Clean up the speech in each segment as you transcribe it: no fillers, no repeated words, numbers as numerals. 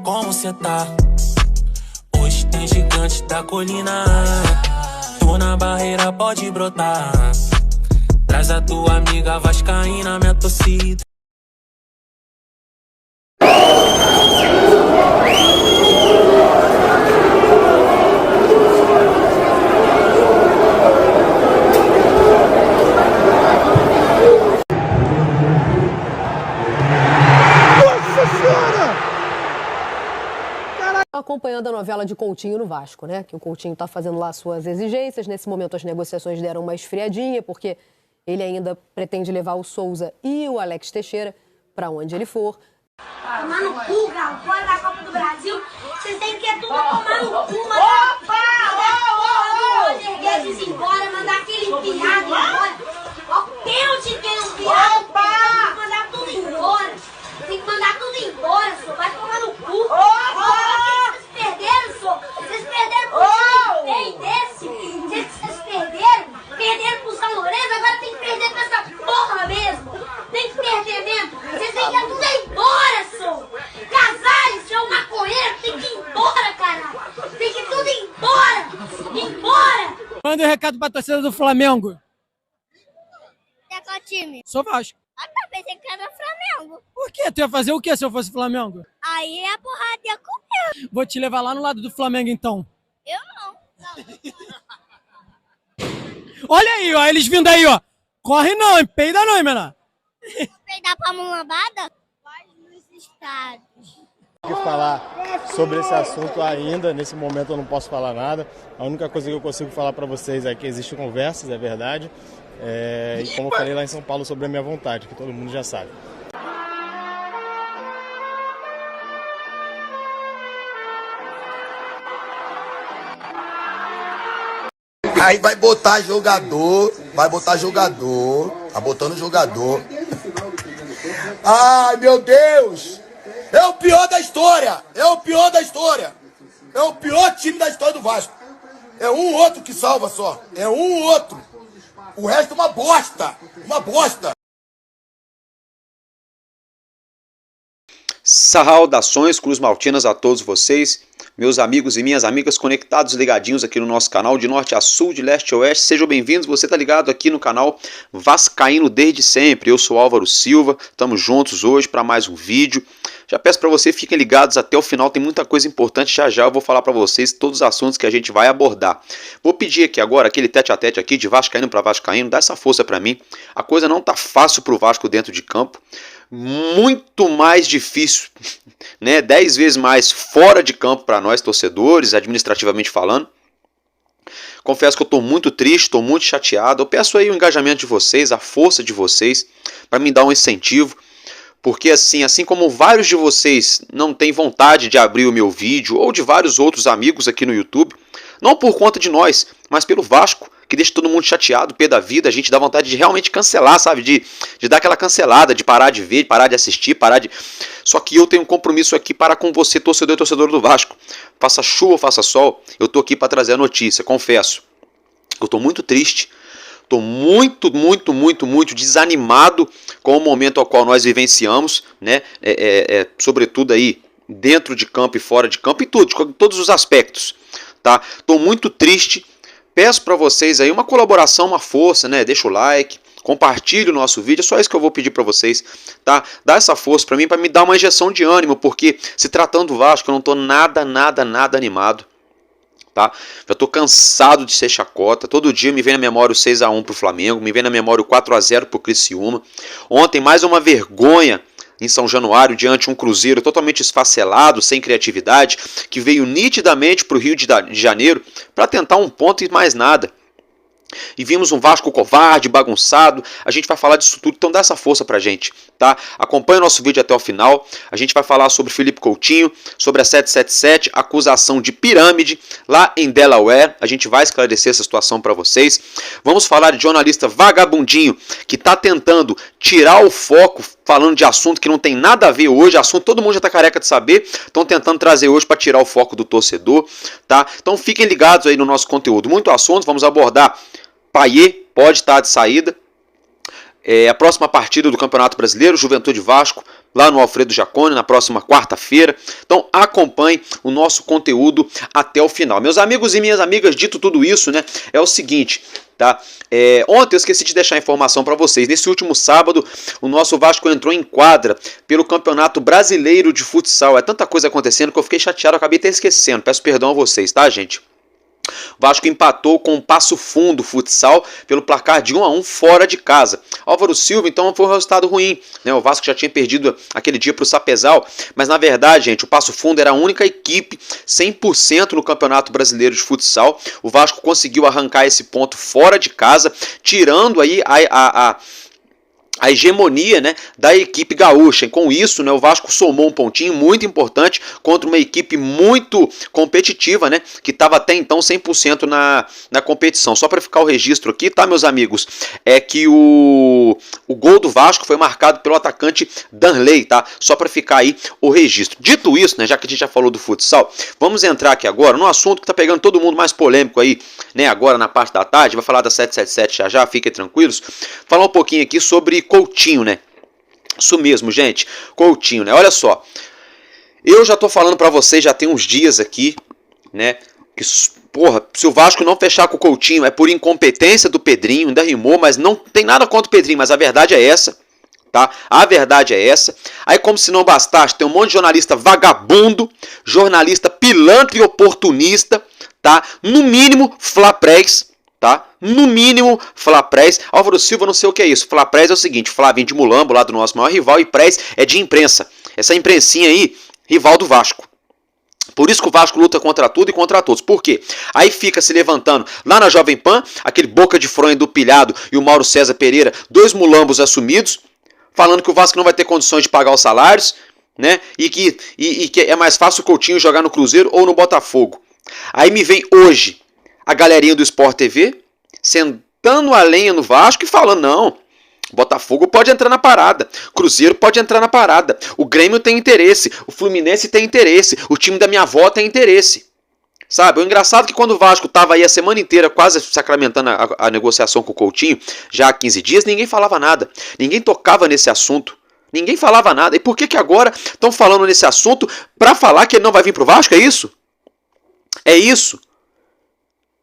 como cê tá? Hoje tem gigante da colina. Tô na barreira, pode brotar. Traz a tua amiga vascaína, minha torcida. Acompanhando a novela de Coutinho no Vasco, né? Que o Coutinho está fazendo lá suas exigências. Nesse momento as negociações deram uma esfriadinha, porque ele ainda pretende levar o Souza e o Alex Teixeira para onde ele for. Tomar no cu, Galo, fora da Copa do Brasil, vocês têm que tudo tomar no cu, mandar o Roger Guedes embora, mandar aquele piado embora. Ó, pênalti que não piado, tem que mandar tudo embora. Tem que mandar tudo embora, só vai tomar no cu. Vocês perderam, só. Vocês perderam pro time bem desse. Vocês perderam pro São Lourenço, agora tem que perder pra essa porra mesmo. Tem que perder mesmo. Vocês têm que ir tudo embora, só. Casares, seu maconheiro, tem que ir embora, caralho. Tem que ir tudo embora. Embora. Manda um recado pra torcida do Flamengo. É qual time? Sou Vasco. Ah, tá, pensei que era Flamengo. Por quê? Tu ia fazer o quê se eu fosse Flamengo? Aí a porrada ia comer. Vou te levar lá no lado do Flamengo, então. Eu não. Olha aí, ó, eles vindo aí, ó. Corre não, hein? Peida não, hein, menor. Peidar pra mão lambada? Vai nos estados. Que falar sobre esse assunto ainda, nesse momento eu não posso falar nada. A única coisa que eu consigo falar para vocês é que existem conversas, é verdade. E como eu falei lá em São Paulo sobre a minha vontade, que todo mundo já sabe. Aí vai botar jogador, tá botando jogador. Ai, meu Deus! É o pior da história! É o pior time da história do Vasco. É um outro que salva só. É um outro. O resto é uma bosta. Uma bosta. Saudações Cruz Maltinas a todos vocês, meus amigos e minhas amigas conectados, ligadinhos aqui no nosso canal de norte a sul, de leste a oeste. Sejam bem-vindos, você tá ligado aqui no canal Vascaíno desde sempre. Eu sou Álvaro Silva, estamos juntos hoje para mais um vídeo. Já peço para vocês, fiquem ligados até o final, tem muita coisa importante. Já eu vou falar para vocês todos os assuntos que a gente vai abordar. Vou pedir aqui agora, aquele tete a tete aqui de Vascaíno para Vascaíno, dá essa força para mim. A coisa não tá fácil pro Vasco dentro de campo. Muito mais difícil, né? 10 vezes mais fora de campo para nós torcedores, administrativamente falando. Confesso que eu estou muito triste, estou muito chateado. Eu peço aí o engajamento de vocês, a força de vocês, para me dar um incentivo. Porque assim como vários de vocês não têm vontade de abrir o meu vídeo, ou de vários outros amigos aqui no YouTube, não por conta de nós, mas pelo Vasco, que deixa todo mundo chateado, pé da vida, a gente dá vontade de realmente cancelar, sabe? De dar aquela cancelada, de parar de ver, de parar de assistir, Só que eu tenho um compromisso aqui para com você, torcedor e torcedora do Vasco. Faça chuva, faça sol, eu tô aqui para trazer a notícia, confesso. Eu tô muito triste, tô muito desanimado com o momento ao qual nós vivenciamos, né? Sobretudo aí, dentro de campo e fora de campo, e todos os aspectos, tá? Tô muito triste. Peço para vocês aí uma colaboração, uma força, né? Deixa o like, compartilhe o nosso vídeo, é só isso que eu vou pedir para vocês, tá? Dá essa força para mim, para me dar uma injeção de ânimo, porque se tratando do Vasco, eu não tô nada animado, tá? Já tô cansado de ser chacota. Todo dia me vem na memória o 6-1 pro Flamengo, me vem na memória o 4-0 pro Criciúma. Ontem mais uma vergonha em São Januário, diante de um Cruzeiro totalmente esfacelado, sem criatividade, que veio nitidamente para o Rio de Janeiro para tentar um ponto e mais nada. E vimos um Vasco covarde, bagunçado. A gente vai falar disso tudo, então dá essa força pra gente, tá? Acompanha o nosso vídeo até o final. A gente vai falar sobre Felipe Coutinho, sobre a 777, acusação de pirâmide lá em Delaware. A gente vai esclarecer essa situação para vocês. Vamos falar de jornalista vagabundinho que tá tentando tirar o foco, falando de assunto que não tem nada a ver hoje, assunto todo mundo já tá careca de saber, estão tentando trazer hoje para tirar o foco do torcedor, tá? Então fiquem ligados aí no nosso conteúdo. Muito assunto, vamos abordar Payet, pode estar de saída. A próxima partida do Campeonato Brasileiro, Juventude Vasco, lá no Alfredo Jaconi, na próxima quarta-feira. Então acompanhe o nosso conteúdo até o final. Meus amigos e minhas amigas, dito tudo isso, né, é o seguinte, tá? Ontem eu esqueci de deixar a informação para vocês. Nesse último sábado, o nosso Vasco entrou em quadra pelo Campeonato Brasileiro de Futsal. É tanta coisa acontecendo que eu fiquei chateado, eu acabei até esquecendo. Peço perdão a vocês, tá, gente? O Vasco empatou com o Passo Fundo Futsal pelo placar de 1-1 fora de casa. Álvaro Silva, então, foi um resultado ruim, né? O Vasco já tinha perdido aquele dia para o Sapezal, mas na verdade, gente, o Passo Fundo era a única equipe 100% no Campeonato Brasileiro de Futsal. O Vasco conseguiu arrancar esse ponto fora de casa, tirando aí a hegemonia, né, da equipe gaúcha. E com isso, né, o Vasco somou um pontinho muito importante contra uma equipe muito competitiva, né, que estava até então 100% na competição. Só para ficar o registro aqui, tá, meus amigos, é que o gol do Vasco foi marcado pelo atacante Danley, tá? Só para ficar aí o registro. Dito isso, né, já que a gente já falou do futsal, vamos entrar aqui agora no assunto que tá pegando todo mundo mais polêmico aí, né, agora na parte da tarde. Vai falar da 777 já, fiquem tranquilos. Falar um pouquinho aqui sobre Coutinho, né? Isso mesmo, gente. Coutinho, né? Olha só. Eu já tô falando pra vocês já tem uns dias aqui, né? Que, porra, se o Vasco não fechar com o Coutinho é por incompetência do Pedrinho, ainda rimou, mas não tem nada contra o Pedrinho, mas a verdade é essa, tá? A verdade é essa. Aí, como se não bastasse, tem um monte de jornalista vagabundo, jornalista pilantra e oportunista, tá? No mínimo, Flaprés, tá? No mínimo, Flaprés. Álvaro Silva, não sei o que é isso. Flaprés é o seguinte, Flavinho de Mulambo, lá do nosso maior rival, e Prés é de imprensa. Essa imprensinha aí, rival do Vasco. Por isso que o Vasco luta contra tudo e contra todos. Por quê? Aí fica se levantando lá na Jovem Pan, aquele boca de fronha do Pilhado e o Mauro César Pereira, dois mulambos assumidos, falando que o Vasco não vai ter condições de pagar os salários, né? E que é mais fácil o Coutinho jogar no Cruzeiro ou no Botafogo. Aí me vem hoje a galerinha do Sport TV, sentando a lenha no Vasco e falando, não, Botafogo pode entrar na parada, Cruzeiro pode entrar na parada, o Grêmio tem interesse, o Fluminense tem interesse, o time da minha avó tem interesse. Sabe, o engraçado é que quando o Vasco estava aí a semana inteira quase sacramentando a negociação com o Coutinho, já há 15 dias, ninguém falava nada, ninguém tocava nesse assunto. Ninguém falava nada. E por que agora estão falando nesse assunto para falar que ele não vai vir pro Vasco? É isso? É isso?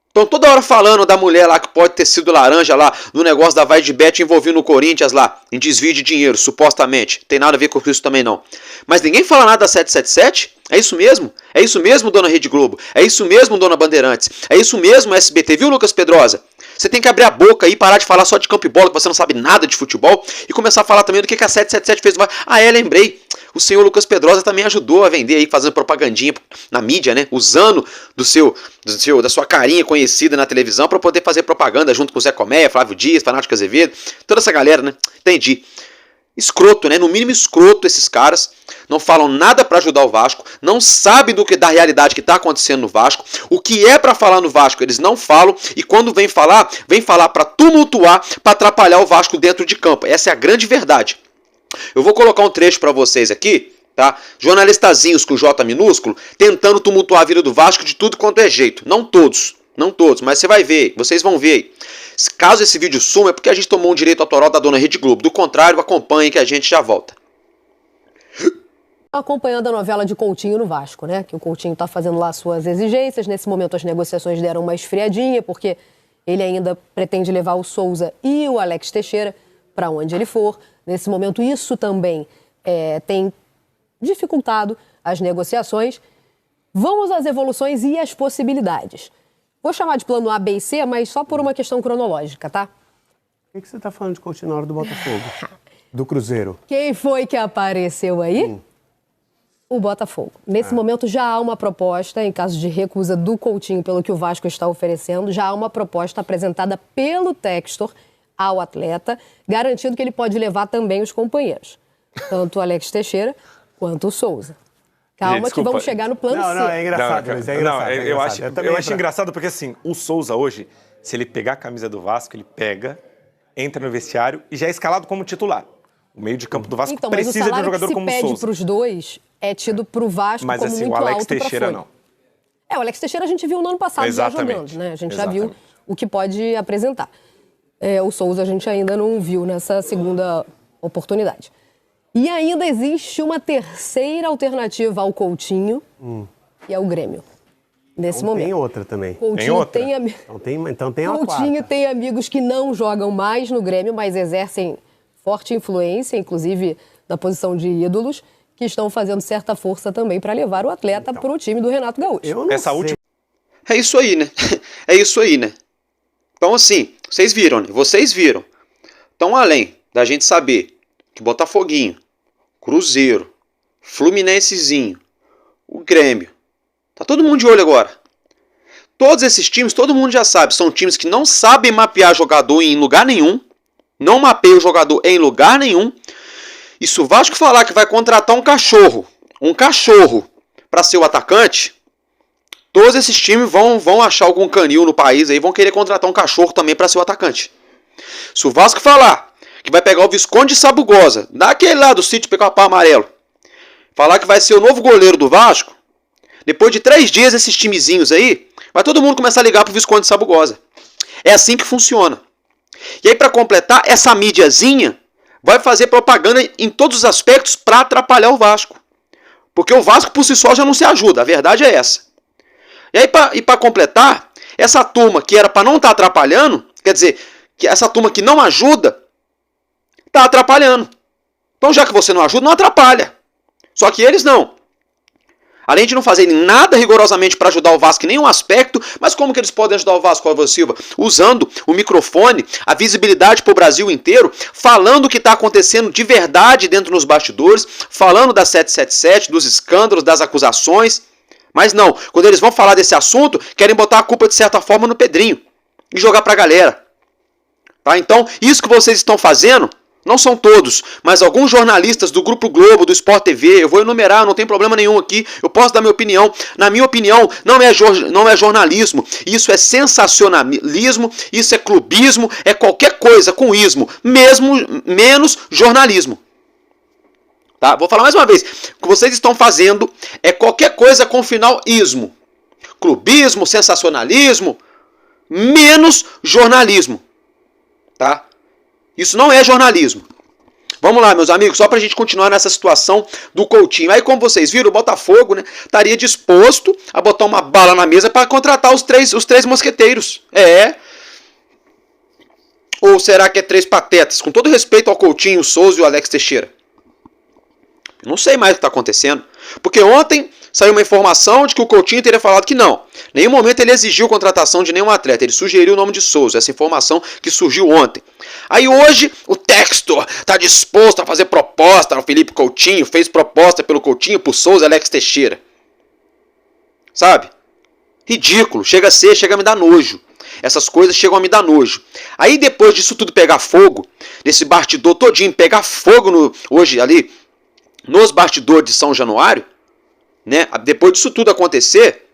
Estão toda hora falando da mulher lá que pode ter sido laranja lá no negócio da Vai de Bet envolvendo o Corinthians lá, em desvio de dinheiro, supostamente. Tem nada a ver com isso também não. Mas ninguém fala nada da 777? É isso mesmo? É isso mesmo, dona Rede Globo? É isso mesmo, dona Bandeirantes? É isso mesmo, SBT? Viu, Lucas Pedrosa? Você tem que abrir a boca aí, parar de falar só de campo e bola, que você não sabe nada de futebol, e começar a falar também do que a 777 fez. Ah, lembrei. O senhor Lucas Pedrosa também ajudou a vender aí, fazendo propagandinha na mídia, né? Usando da sua carinha conhecida na televisão para poder fazer propaganda junto com o Zé Colmeia, Flávio Dias, Fanático Azevedo, toda essa galera, né? Entendi. Escroto, né? No mínimo escroto esses caras. Não falam nada para ajudar o Vasco, não sabem da realidade que está acontecendo no Vasco. O que é para falar no Vasco, eles não falam. E quando vem falar para tumultuar, para atrapalhar o Vasco dentro de campo. Essa é a grande verdade. Eu vou colocar um trecho para vocês aqui, tá? Jornalistazinhos com J minúsculo, tentando tumultuar a vida do Vasco de tudo quanto é jeito. Não todos, mas você vai ver, vocês vão ver aí. Caso esse vídeo suma, é porque a gente tomou um direito autoral da dona Rede Globo. Do contrário, acompanhem que a gente já volta. Acompanhando a novela de Coutinho no Vasco, né? Que o Coutinho está fazendo lá suas exigências. Nesse momento as negociações deram uma esfriadinha, porque ele ainda pretende levar o Souza e o Alex Teixeira para onde ele for. Nesse momento isso também tem dificultado as negociações. Vamos às evoluções e às possibilidades. Vou chamar de plano A, B e C, mas só por uma questão cronológica, tá? O que você está falando de Coutinho na hora do Botafogo? Do Cruzeiro? Quem foi que apareceu aí? O Botafogo. Nesse momento já há uma proposta, em caso de recusa do Coutinho pelo que o Vasco está oferecendo, já há uma proposta apresentada pelo Textor ao atleta, garantindo que ele pode levar também os companheiros. Tanto o Alex Teixeira quanto o Souza. Calma, que vamos chegar no plano C. Não, é engraçado. Eu acho engraçado porque, assim, o Souza hoje, se ele pegar a camisa do Vasco, ele pega, entra no vestiário e já é escalado como titular. O meio de campo do Vasco precisa de um jogador como o Souza. Mas o salário que se pede para os dois é tido para o Vasco como muito alto. Mas, assim, o Alex Teixeira não. O Alex Teixeira a gente viu no ano passado já jogando, né? A gente já viu o que pode apresentar. O Souza a gente ainda não viu nessa segunda oportunidade. E ainda existe uma terceira alternativa ao Coutinho, que é o Grêmio. Nesse momento. Tem outra também. Coutinho Então tem uma Coutinho quarta. tem amigos que não jogam mais no Grêmio, mas exercem forte influência, inclusive na posição de ídolos, que estão fazendo certa força também para levar o atleta para o time do Renato Gaúcho. É isso aí, né? É isso aí, né? Então, assim, vocês viram, né? Vocês viram. Então, além da gente saber que Botafoguinho, Cruzeiro, Fluminensezinho, o Grêmio, tá todo mundo de olho agora. Todos esses times, todo mundo já sabe, são times que não sabem mapear jogador em lugar nenhum, não mapeiam o jogador em lugar nenhum. E se o Vasco falar que vai contratar um cachorro para ser o atacante, todos esses times vão achar algum canil no país aí, vão querer contratar um cachorro também para ser o atacante. Se o Vasco falar que vai pegar o Visconde de Sabugosa, daquele lá do sítio Pica-Pau Amarelo, falar que vai ser o novo goleiro do Vasco, depois de 3 dias esses timezinhos aí, vai todo mundo começar a ligar pro Visconde de Sabugosa. É assim que funciona. E aí, para completar, essa mídiazinha vai fazer propaganda em todos os aspectos para atrapalhar o Vasco. Porque o Vasco por si só já não se ajuda, a verdade é essa. E aí, para completar, essa turma que era para não estar atrapalhando, quer dizer, que essa turma que não ajuda, está atrapalhando. Então, já que você não ajuda, não atrapalha. Só que eles não. Além de não fazerem nada rigorosamente para ajudar o Vasco em nenhum aspecto, mas como que eles podem ajudar o Vasco, Álvaro Silva? Usando o microfone, a visibilidade para o Brasil inteiro, falando o que está acontecendo de verdade dentro dos bastidores, falando da 777, dos escândalos, das acusações. Mas não, quando eles vão falar desse assunto, querem botar a culpa de certa forma no Pedrinho e jogar para a galera. Tá? Então, isso que vocês estão fazendo, não são todos, mas alguns jornalistas do Grupo Globo, do Sport TV, eu vou enumerar, não tem problema nenhum aqui, eu posso dar minha opinião. Na minha opinião, não é jornalismo, isso é sensacionalismo, isso é clubismo, é qualquer coisa com ismo, menos jornalismo. Tá? Vou falar mais uma vez, o que vocês estão fazendo é qualquer coisa com final ismo, clubismo, sensacionalismo, menos jornalismo. Tá? Isso não é jornalismo. Vamos lá, meus amigos, só pra gente continuar nessa situação do Coutinho. Aí, como vocês viram, o Botafogo, né, estaria disposto a botar uma bala na mesa para contratar os três mosqueteiros. Ou será que é 3 patetas? Com todo respeito ao Coutinho, o Souza e o Alex Teixeira. Eu não sei mais o que está acontecendo. Porque ontem saiu uma informação de que o Coutinho teria falado que não. Em nenhum momento ele exigiu a contratação de nenhum atleta. Ele sugeriu o nome de Souza. Essa informação que surgiu ontem. Aí hoje o Textor está disposto a fazer proposta. O Felipe Coutinho fez proposta pelo Coutinho, por Souza e Alex Teixeira. Sabe? Ridículo. Chega a me dar nojo. Essas coisas chegam a me dar nojo. Aí depois disso tudo pegar fogo, desse bastidor todinho pegar fogo hoje ali, nos bastidores de São Januário, né? Depois disso tudo acontecer,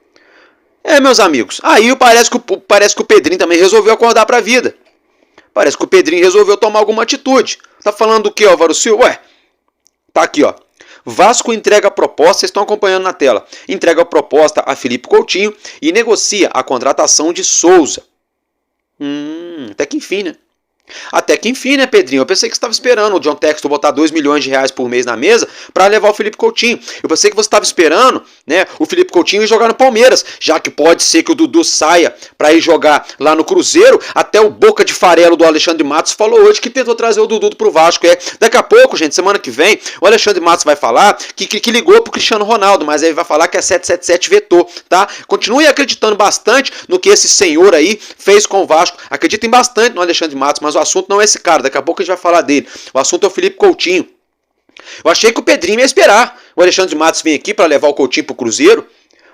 meus amigos, aí parece que o Pedrinho também resolveu acordar pra vida. Parece que o Pedrinho resolveu tomar alguma atitude. Tá falando do que, Álvaro Silva? Ué, tá aqui, ó. Vasco entrega a proposta, vocês estão acompanhando na tela. Entrega a proposta a Felipe Coutinho e negocia a contratação de Souza. Até que enfim, né? Até que enfim, né, Pedrinho? Eu pensei que você estava esperando o John Textor botar 2 milhões de reais por mês na mesa para levar o Felipe Coutinho. Eu pensei que você estava esperando, né, o Felipe Coutinho ir jogar no Palmeiras, já que pode ser que o Dudu saia para ir jogar lá no Cruzeiro. Até o boca de farelo do Alexandre Matos falou hoje que tentou trazer o Dudu pro Vasco. Daqui a pouco, gente, semana que vem, o Alexandre Matos vai falar que ligou pro Cristiano Ronaldo, mas aí vai falar que a 777 vetou, tá? Continue acreditando bastante no que esse senhor aí fez com o Vasco. Acreditem bastante no Alexandre Matos, mas o assunto não é esse cara, daqui a pouco a gente vai falar dele. O assunto é o Felipe Coutinho. Eu achei que o Pedrinho ia esperar o Alexandre Matos vir aqui para levar o Coutinho pro Cruzeiro.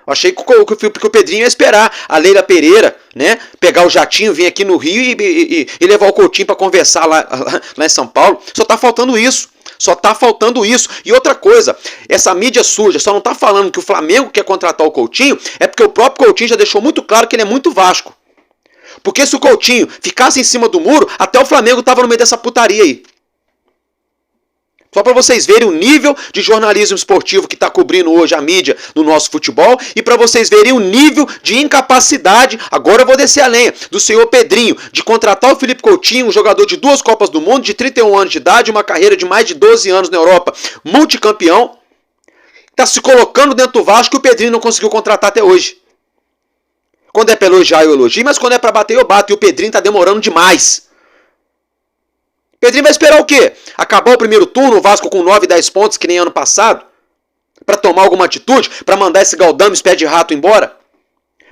Eu achei que o Pedrinho ia esperar a Leila Pereira, né, pegar o jatinho, vir aqui no Rio e levar o Coutinho para conversar lá em São Paulo. Só tá faltando isso. Só tá faltando isso. E outra coisa, essa mídia suja só não tá falando que o Flamengo quer contratar o Coutinho, é porque o próprio Coutinho já deixou muito claro que ele é muito Vasco. Porque se o Coutinho ficasse em cima do muro, até o Flamengo tava no meio dessa putaria aí. Só para vocês verem o nível de jornalismo esportivo que está cobrindo hoje a mídia no nosso futebol e para vocês verem o nível de incapacidade, agora eu vou descer a lenha, do senhor Pedrinho, de contratar o Felipe Coutinho, um jogador de 2 Copas do Mundo, de 31 anos de idade, uma carreira de mais de 12 anos na Europa, multicampeão, está se colocando dentro do Vasco e o Pedrinho não conseguiu contratar até hoje. Quando é para elogiar, eu elogio, mas quando é para bater, eu bato. E o Pedrinho está demorando demais. Pedrinho vai esperar o quê? Acabar o primeiro turno, o Vasco com 9, 10 pontos, que nem ano passado? Para tomar alguma atitude? Para mandar esse Galdames pé de rato embora?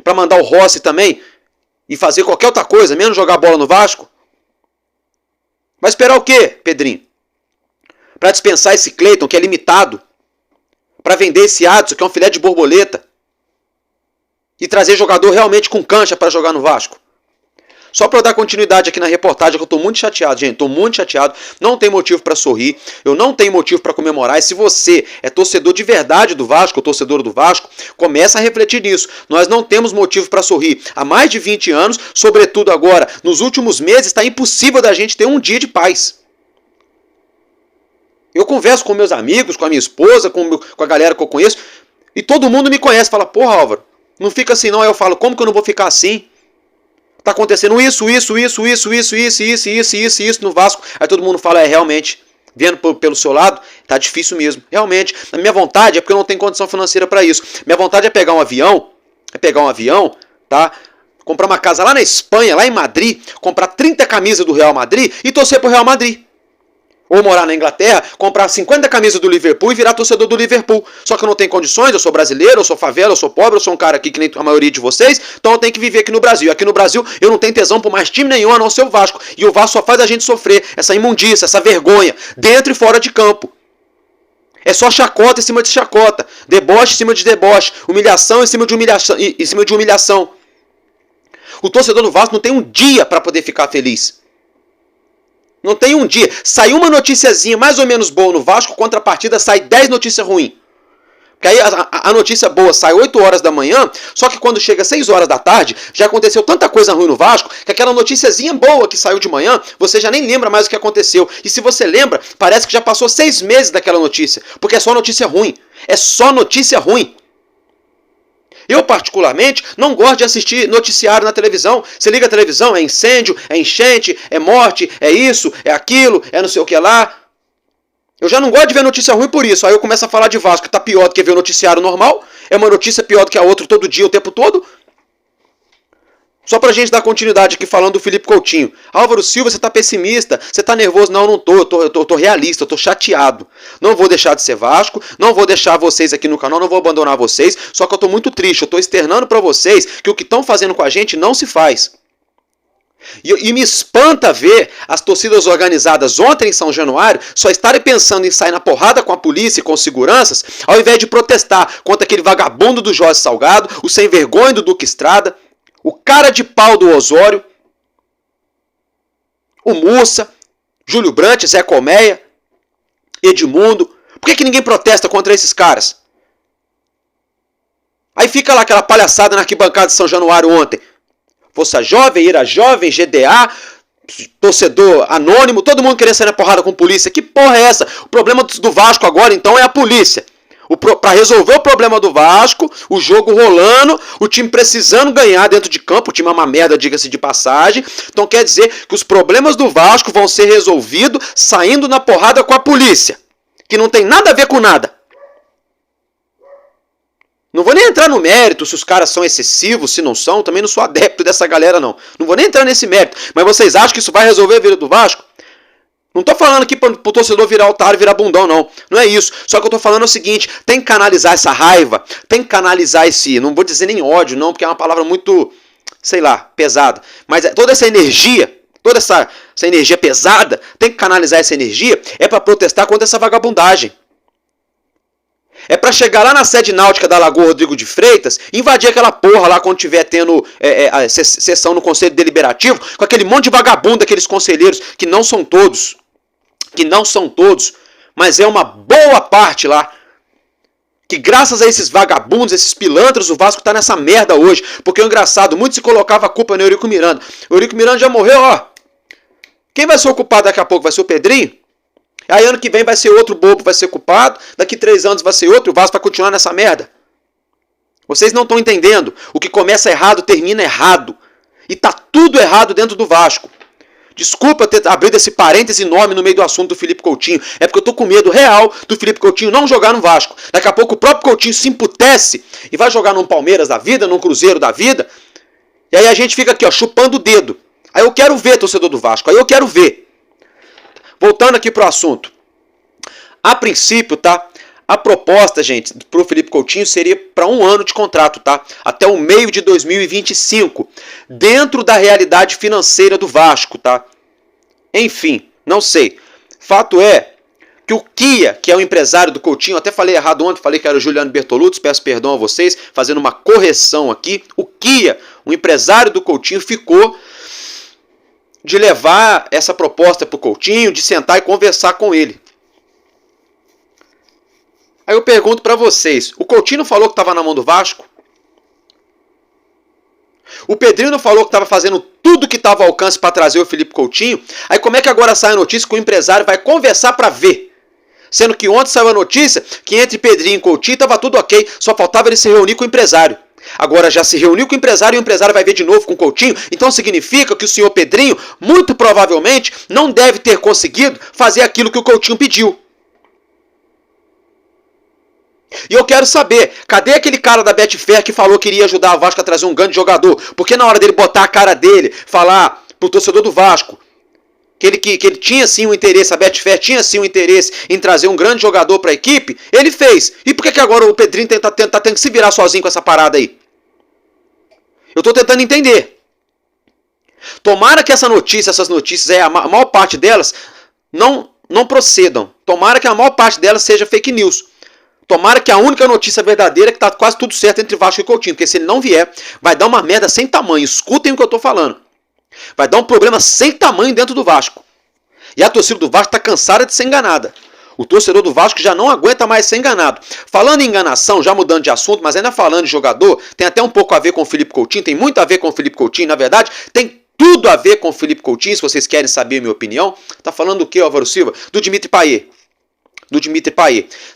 Para mandar o Rossi também? E fazer qualquer outra coisa, menos jogar bola no Vasco? Vai esperar o quê, Pedrinho? Para dispensar esse Cleiton, que é limitado? Para vender esse Adson, que é um filé de borboleta? E trazer jogador realmente com cancha para jogar no Vasco? Só para eu dar continuidade aqui na reportagem, que eu estou muito chateado, gente. Estou muito chateado. Não tem motivo para sorrir. Eu não tenho motivo para comemorar. E se você é torcedor de verdade do Vasco, ou torcedor do Vasco, começa a refletir nisso. Nós não temos motivo para sorrir. Há mais de 20 anos, sobretudo agora, nos últimos meses, está impossível da gente ter um dia de paz. Eu converso com meus amigos, com a minha esposa, com a galera que eu conheço, e todo mundo me conhece. Fala, porra, Álvaro, não fica assim não. Aí eu falo, como que eu não vou ficar assim? Tá acontecendo isso no Vasco. Aí todo mundo fala, realmente, vendo pelo seu lado, tá difícil mesmo. Realmente, a minha vontade é porque eu não tenho condição financeira para isso. Minha vontade é pegar um avião, tá? Comprar uma casa lá na Espanha, lá em Madrid, comprar 30 camisas do Real Madrid e torcer pro Real Madrid. Ou morar na Inglaterra, comprar 50 camisas do Liverpool e virar torcedor do Liverpool. Só que eu não tenho condições, eu sou brasileiro, eu sou favela, eu sou pobre, eu sou um cara aqui que nem a maioria de vocês, então eu tenho que viver aqui no Brasil. Aqui no Brasil eu não tenho tesão por mais time nenhum a não ser o Vasco. E o Vasco só faz a gente sofrer essa imundícia, essa vergonha, dentro e fora de campo. É só chacota em cima de chacota, deboche em cima de deboche, humilhação em cima de humilhação. O torcedor do Vasco não tem um dia para poder ficar feliz. Não tem um dia. Saiu uma noticiazinha mais ou menos boa no Vasco, contrapartida sai 10 notícias ruins. Porque aí a notícia boa sai 8 horas da manhã, só que quando chega 6 horas da tarde, já aconteceu tanta coisa ruim no Vasco, que aquela noticiazinha boa que saiu de manhã, você já nem lembra mais o que aconteceu. E se você lembra, parece que já passou 6 meses daquela notícia. Porque é só notícia ruim. É só notícia ruim. Eu, particularmente, não gosto de assistir noticiário na televisão. Você liga a televisão, é incêndio, é enchente, é morte, é isso, é aquilo, é não sei o que lá. Eu já não gosto de ver notícia ruim por isso. Aí eu começo a falar de Vasco, que tá pior do que ver o noticiário normal. É uma notícia pior do que a outra todo dia, o tempo todo. Só pra gente dar continuidade aqui falando do Felipe Coutinho. Álvaro Silva, você tá pessimista? Você tá nervoso? Não, não tô. Eu tô realista, eu tô chateado. Não vou deixar de ser Vasco, não vou deixar vocês aqui no canal, não vou abandonar vocês. Só que eu tô muito triste, eu tô externando pra vocês que o que estão fazendo com a gente não se faz. E me espanta ver as torcidas organizadas ontem em São Januário só estarem pensando em sair na porrada com a polícia e com os seguranças, ao invés de protestar contra aquele vagabundo do Jorge Salgado, o sem vergonha do Duque Estrada, o cara de pau do Osório, o Mussa, Júlio Brandt, Zé Colmeia, Edmundo. Por que ninguém protesta contra esses caras? Aí fica lá aquela palhaçada na arquibancada de São Januário ontem. Força Jovem, Ira Jovem, GDA, torcedor anônimo, todo mundo querendo sair na porrada com polícia. Que porra é essa? O problema do Vasco agora então é a polícia. Para resolver o problema do Vasco, o jogo rolando, o time precisando ganhar dentro de campo, o time é uma merda, diga-se de passagem. Então quer dizer que os problemas do Vasco vão ser resolvidos saindo na porrada com a polícia, que não tem nada a ver com nada. Não vou nem entrar no mérito se os caras são excessivos, se não são, também não sou adepto dessa galera não. Não vou nem entrar nesse mérito, mas vocês acham que isso vai resolver a vida do Vasco? Não tô falando aqui pro torcedor virar otário, virar bundão, não. Não é isso. Só que eu tô falando o seguinte, tem que canalizar essa raiva, tem que canalizar esse, não vou dizer nem ódio, não, porque é uma palavra muito, sei lá, pesada. Mas toda essa energia, toda essa energia pesada, tem que canalizar essa energia, é para protestar contra essa vagabundagem. É para chegar lá na sede náutica da Lagoa Rodrigo de Freitas, invadir aquela porra lá quando tiver tendo a sessão no Conselho Deliberativo, com aquele monte de vagabundo, aqueles conselheiros, que não são todos, mas é uma boa parte lá, que graças a esses vagabundos, esses pilantras, o Vasco tá nessa merda hoje. Porque o engraçado, muito se colocava a culpa no Eurico Miranda. O Eurico Miranda já morreu, ó. Quem vai ser ocupado daqui a pouco vai ser o Pedrinho? Aí ano que vem vai ser outro bobo, vai ser culpado. Daqui 3 anos vai ser outro, o Vasco vai continuar nessa merda. Vocês não estão entendendo. O que começa errado, termina errado. E tá tudo errado dentro do Vasco. Desculpa ter abrido esse parêntese enorme no meio do assunto do Felipe Coutinho. É porque eu tô com medo real do Felipe Coutinho não jogar no Vasco. Daqui a pouco o próprio Coutinho se emputece e vai jogar num Palmeiras da vida, num Cruzeiro da vida. E aí a gente fica aqui, ó, chupando o dedo. Aí eu quero ver, torcedor do Vasco. Aí eu quero ver. Voltando aqui pro assunto. A princípio, tá? A proposta, gente, pro Felipe Coutinho seria para 1 ano de contrato, tá? Até o meio de 2025. Dentro da realidade financeira do Vasco, tá? Enfim, não sei. Fato é que o Kia, que é o empresário do Coutinho, até falei errado ontem, falei que era o Juliano Bertolucci, peço perdão a vocês, fazendo uma correção aqui. O Kia, o empresário do Coutinho, ficou de levar essa proposta pro Coutinho, de sentar e conversar com ele. Aí eu pergunto para vocês, o Coutinho não falou que estava na mão do Vasco? O Pedrinho não falou que estava fazendo tudo que estava ao alcance para trazer o Felipe Coutinho? Aí como é que agora sai a notícia que o empresário vai conversar para ver? Sendo que ontem saiu a notícia que entre Pedrinho e Coutinho estava tudo ok, só faltava ele se reunir com o empresário. Agora já se reuniu com o empresário e o empresário vai ver de novo com o Coutinho, então significa que o senhor Pedrinho, muito provavelmente, não deve ter conseguido fazer aquilo que o Coutinho pediu. E eu quero saber, cadê aquele cara da Betfair que falou que iria ajudar o Vasco a trazer um grande jogador? Porque na hora dele botar a cara dele, falar pro torcedor do Vasco que ele tinha sim um interesse, a Betfair tinha sim um interesse em trazer um grande jogador para a equipe, ele fez. E por que agora o Pedrinho tá tendo que se virar sozinho com essa parada aí? Eu tô tentando entender. Tomara que essas notícias, a maior parte delas, não procedam. Tomara que a maior parte delas seja fake news. Tomara que a única notícia verdadeira é que tá quase tudo certo entre Vasco e Coutinho. Porque se ele não vier, vai dar uma merda sem tamanho. Escutem o que eu tô falando. Vai dar um problema sem tamanho dentro do Vasco. E a torcida do Vasco tá cansada de ser enganada. O torcedor do Vasco já não aguenta mais ser enganado. Falando em enganação, já mudando de assunto, mas ainda falando de jogador, tem até um pouco a ver com o Felipe Coutinho. Tem muito a ver com o Felipe Coutinho, na verdade. Tem tudo a ver com o Felipe Coutinho, se vocês querem saber a minha opinião. Tá falando do que, Álvaro Silva? Do Dimitri Payet.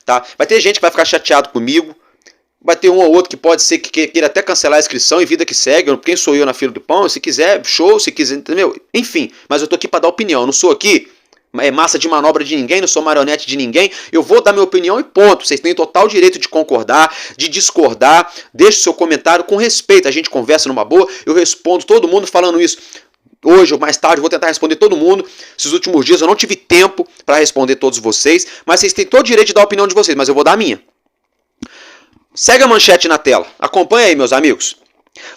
Tá? Vai ter gente que vai ficar chateado comigo, vai ter um ou outro que pode ser que queira até cancelar a inscrição e vida que segue, quem sou eu na fila do pão, se quiser, show, se quiser, entendeu? Enfim, mas eu tô aqui para dar opinião, eu não sou aqui massa de manobra de ninguém, não sou marionete de ninguém, eu vou dar minha opinião e ponto, vocês têm total direito de concordar, de discordar, deixe seu comentário com respeito, a gente conversa numa boa, eu respondo todo mundo falando isso. Hoje ou mais tarde eu vou tentar responder todo mundo. Esses últimos dias eu não tive tempo para responder todos vocês, mas vocês têm todo o direito de dar a opinião de vocês, mas eu vou dar a minha. Segue a manchete na tela. Acompanha aí, meus amigos.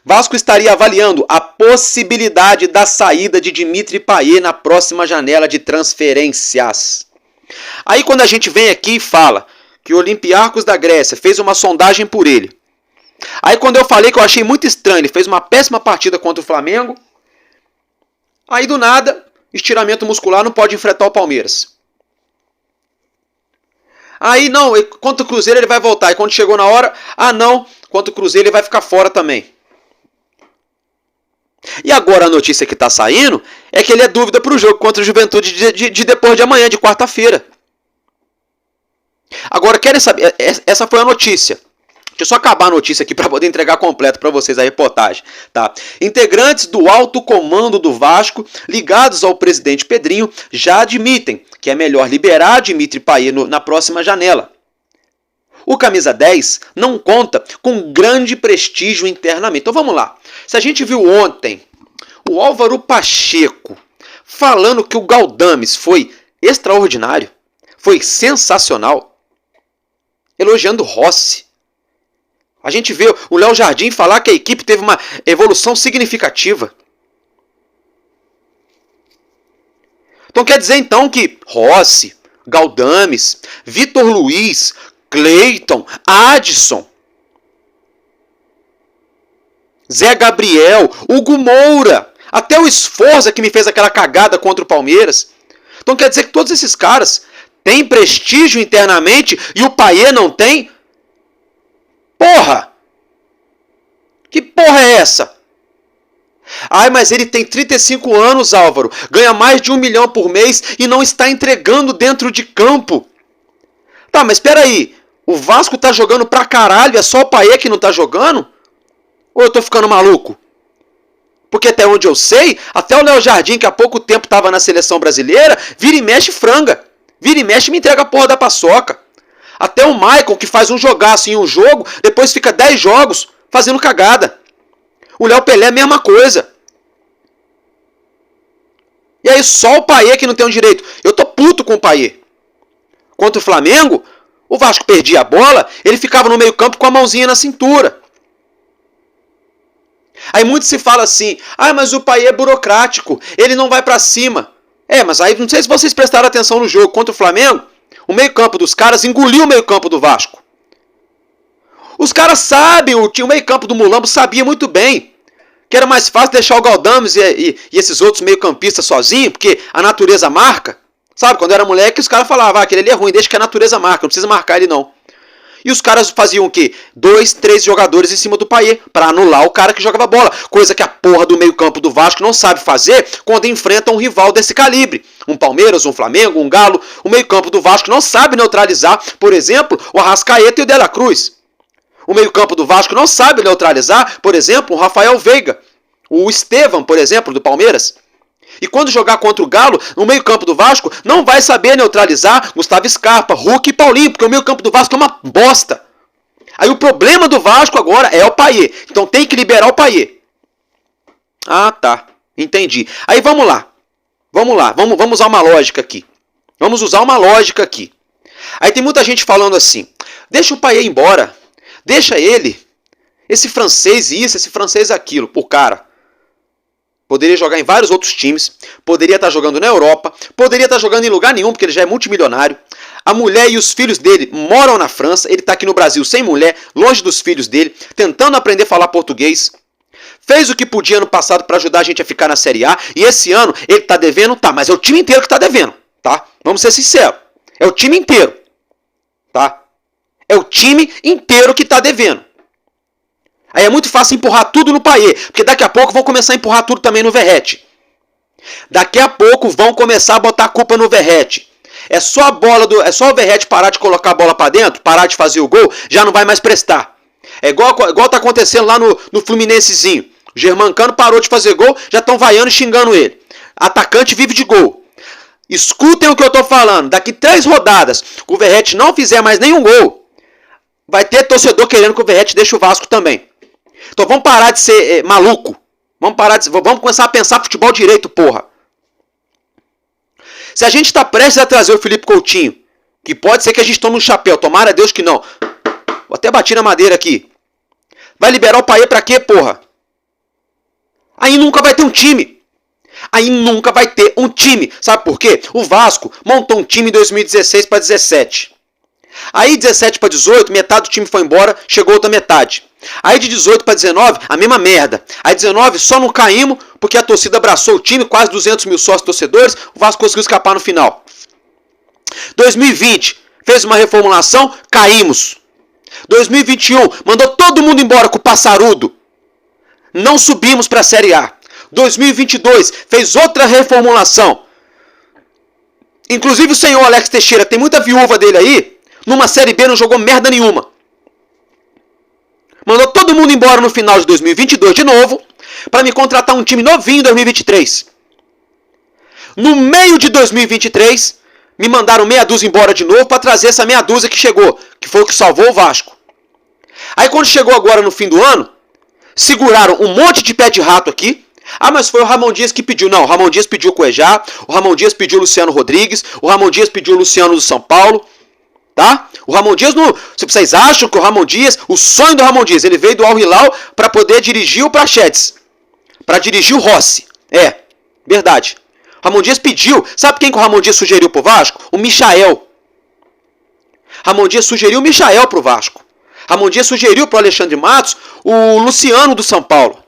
Vasco estaria avaliando a possibilidade da saída de Dimitri Payet na próxima janela de transferências. Aí quando a gente vem aqui e fala que o Olympiacos da Grécia fez uma sondagem por ele. Aí quando eu falei que eu achei muito estranho, ele fez uma péssima partida contra o Flamengo. Aí do nada, estiramento muscular, não pode enfrentar o Palmeiras. Aí não, contra o Cruzeiro ele vai voltar. E quando chegou na hora, não, contra o Cruzeiro ele vai ficar fora também. E agora a notícia que está saindo é que ele é dúvida para o jogo contra o Juventude de depois de amanhã, de quarta-feira. Agora, querem saber? Essa foi a notícia. Deixa eu só acabar a notícia aqui para poder entregar completo para vocês a reportagem. Tá? Integrantes do alto comando do Vasco, ligados ao presidente Pedrinho, já admitem que é melhor liberar Dimitri Payet na próxima janela. O camisa 10 não conta com grande prestígio internamente. Então vamos lá. Se a gente viu ontem o Álvaro Pacheco falando que o Galdames foi extraordinário, foi sensacional, elogiando Rossi. A gente vê o Léo Jardim falar que a equipe teve uma evolução significativa. Então quer dizer então que Rossi, Galdames, Vitor Luiz, Cleiton, Adson, Zé Gabriel, Hugo Moura, até o Sforza que me fez aquela cagada contra o Palmeiras. Então quer dizer que todos esses caras têm prestígio internamente e o Payet não tem? Porra! Que porra é essa? Ai, mas ele tem 35 anos, Álvaro, ganha mais de 1 milhão por mês e não está entregando dentro de campo. Tá, mas espera aí, o Vasco tá jogando pra caralho, é só o Payet que não tá jogando? Ou eu tô ficando maluco? Porque até onde eu sei, até o Léo Jardim, que há pouco tempo tava na seleção brasileira, vira e mexe franga. Vira e mexe e me entrega a porra da paçoca. Até o Michael, que faz um jogaço em um jogo, depois fica 10 jogos fazendo cagada. O Léo Pelé é a mesma coisa. E aí só o Payet que não tem o direito. Eu tô puto com o Payet. Contra o Flamengo, o Vasco perdia a bola, ele ficava no meio campo com a mãozinha na cintura. Aí muito se fala assim, ah, mas o Payet é burocrático, ele não vai pra cima. É, mas aí não sei se vocês prestaram atenção no jogo contra o Flamengo, o meio campo dos caras engoliu o meio campo do Vasco. Os caras sabem, o meio campo do Mulambo sabia muito bem que era mais fácil deixar o Galdames e esses outros meio campistas sozinhos, porque a natureza marca. Sabe, quando eu era moleque, os caras falavam, aquele ali é ruim, deixa que a natureza marca, não precisa marcar ele não. E os caras faziam o quê? 2, 3 jogadores em cima do Payet, para anular o cara que jogava bola. Coisa que a porra do meio campo do Vasco não sabe fazer quando enfrenta um rival desse calibre. Um Palmeiras, um Flamengo, um Galo. O meio campo do Vasco não sabe neutralizar, por exemplo, o Arrascaeta e o De La Cruz. O meio campo do Vasco não sabe neutralizar, por exemplo, o Rafael Veiga. O Estevam, por exemplo, do Palmeiras. E quando jogar contra o Galo, no meio campo do Vasco, não vai saber neutralizar Gustavo Scarpa, Hulk e Paulinho, porque o meio campo do Vasco é uma bosta. Aí o problema do Vasco agora é o Payet. Então tem que liberar o Payet. Ah, tá. Entendi. Aí vamos lá. Vamos usar uma lógica aqui. Aí tem muita gente falando assim, deixa o Payet embora. Deixa ele. Esse francês isso, esse francês aquilo. Pô, cara. Poderia jogar em vários outros times, poderia estar jogando na Europa, poderia estar jogando em lugar nenhum, porque ele já é multimilionário. A mulher e os filhos dele moram na França, ele está aqui no Brasil sem mulher, longe dos filhos dele, tentando aprender a falar português. Fez o que podia ano passado para ajudar a gente a ficar na Série A, e esse ano ele está devendo, tá, mas é o time inteiro que está devendo, tá? Vamos ser sinceros, é o time inteiro, tá? É o time inteiro que está devendo. Aí é muito fácil empurrar tudo no Payet, porque daqui a pouco vão começar a empurrar tudo também no Verratti. Daqui a pouco vão começar a botar a culpa no Verratti. É só o Verratti parar de colocar a bola para dentro, parar de fazer o gol, já não vai mais prestar. É igual tá acontecendo lá no Fluminensezinho. O Germancano parou de fazer gol, já estão vaiando e xingando ele. Atacante vive de gol. Escutem o que eu tô falando. Daqui 3 rodadas, o Verratti não fizer mais nenhum gol, vai ter torcedor querendo que o Verratti deixe o Vasco também. Então vamos parar de ser maluco. Vamos começar a pensar futebol direito, porra. Se a gente está prestes a trazer o Felipe Coutinho, que pode ser que a gente tome um chapéu, tomara a Deus que não. Vou até bater na madeira aqui. Vai liberar o Payet pra quê, porra? Aí nunca vai ter um time. Sabe por quê? O Vasco montou um time em 2016 para 17. Aí 17 para 18, metade do time foi embora, chegou outra metade. Aí de 18 para 19, a mesma merda. Aí 19 só não caímos porque a torcida abraçou o time, quase 200 mil sócios torcedores, o Vasco conseguiu escapar no final. 2020, fez uma reformulação, caímos. 2021, mandou todo mundo embora com o passarudo. Não subimos para a Série A. 2022, fez outra reformulação. Inclusive o senhor Alex Teixeira, tem muita viúva dele aí, numa Série B não jogou merda nenhuma. Mandou todo mundo embora no final de 2022 de novo, para me contratar um time novinho em 2023. No meio de 2023, me mandaram meia dúzia embora de novo para trazer essa meia dúzia que chegou, que foi o que salvou o Vasco. Aí quando chegou agora no fim do ano, seguraram um monte de pé de rato aqui. Ah, mas foi o Ramon Dias que pediu. Não, o Ramon Dias pediu o Cuejá, o Ramon Dias pediu o Luciano Rodrigues, o Ramon Dias pediu o Luciano do São Paulo. Tá? O Ramon Dias, se vocês acham que o Ramon Dias, o sonho do Ramon Dias, ele veio do Al Hilal para poder dirigir o Prachetes, para dirigir o Rossi. É, verdade. O Ramon Dias pediu, sabe quem que o Ramon Dias sugeriu pro Vasco? O Michael. Ramon Dias sugeriu o Michael pro Vasco. Ramon Dias sugeriu pro Alexandre Matos o Luciano do São Paulo.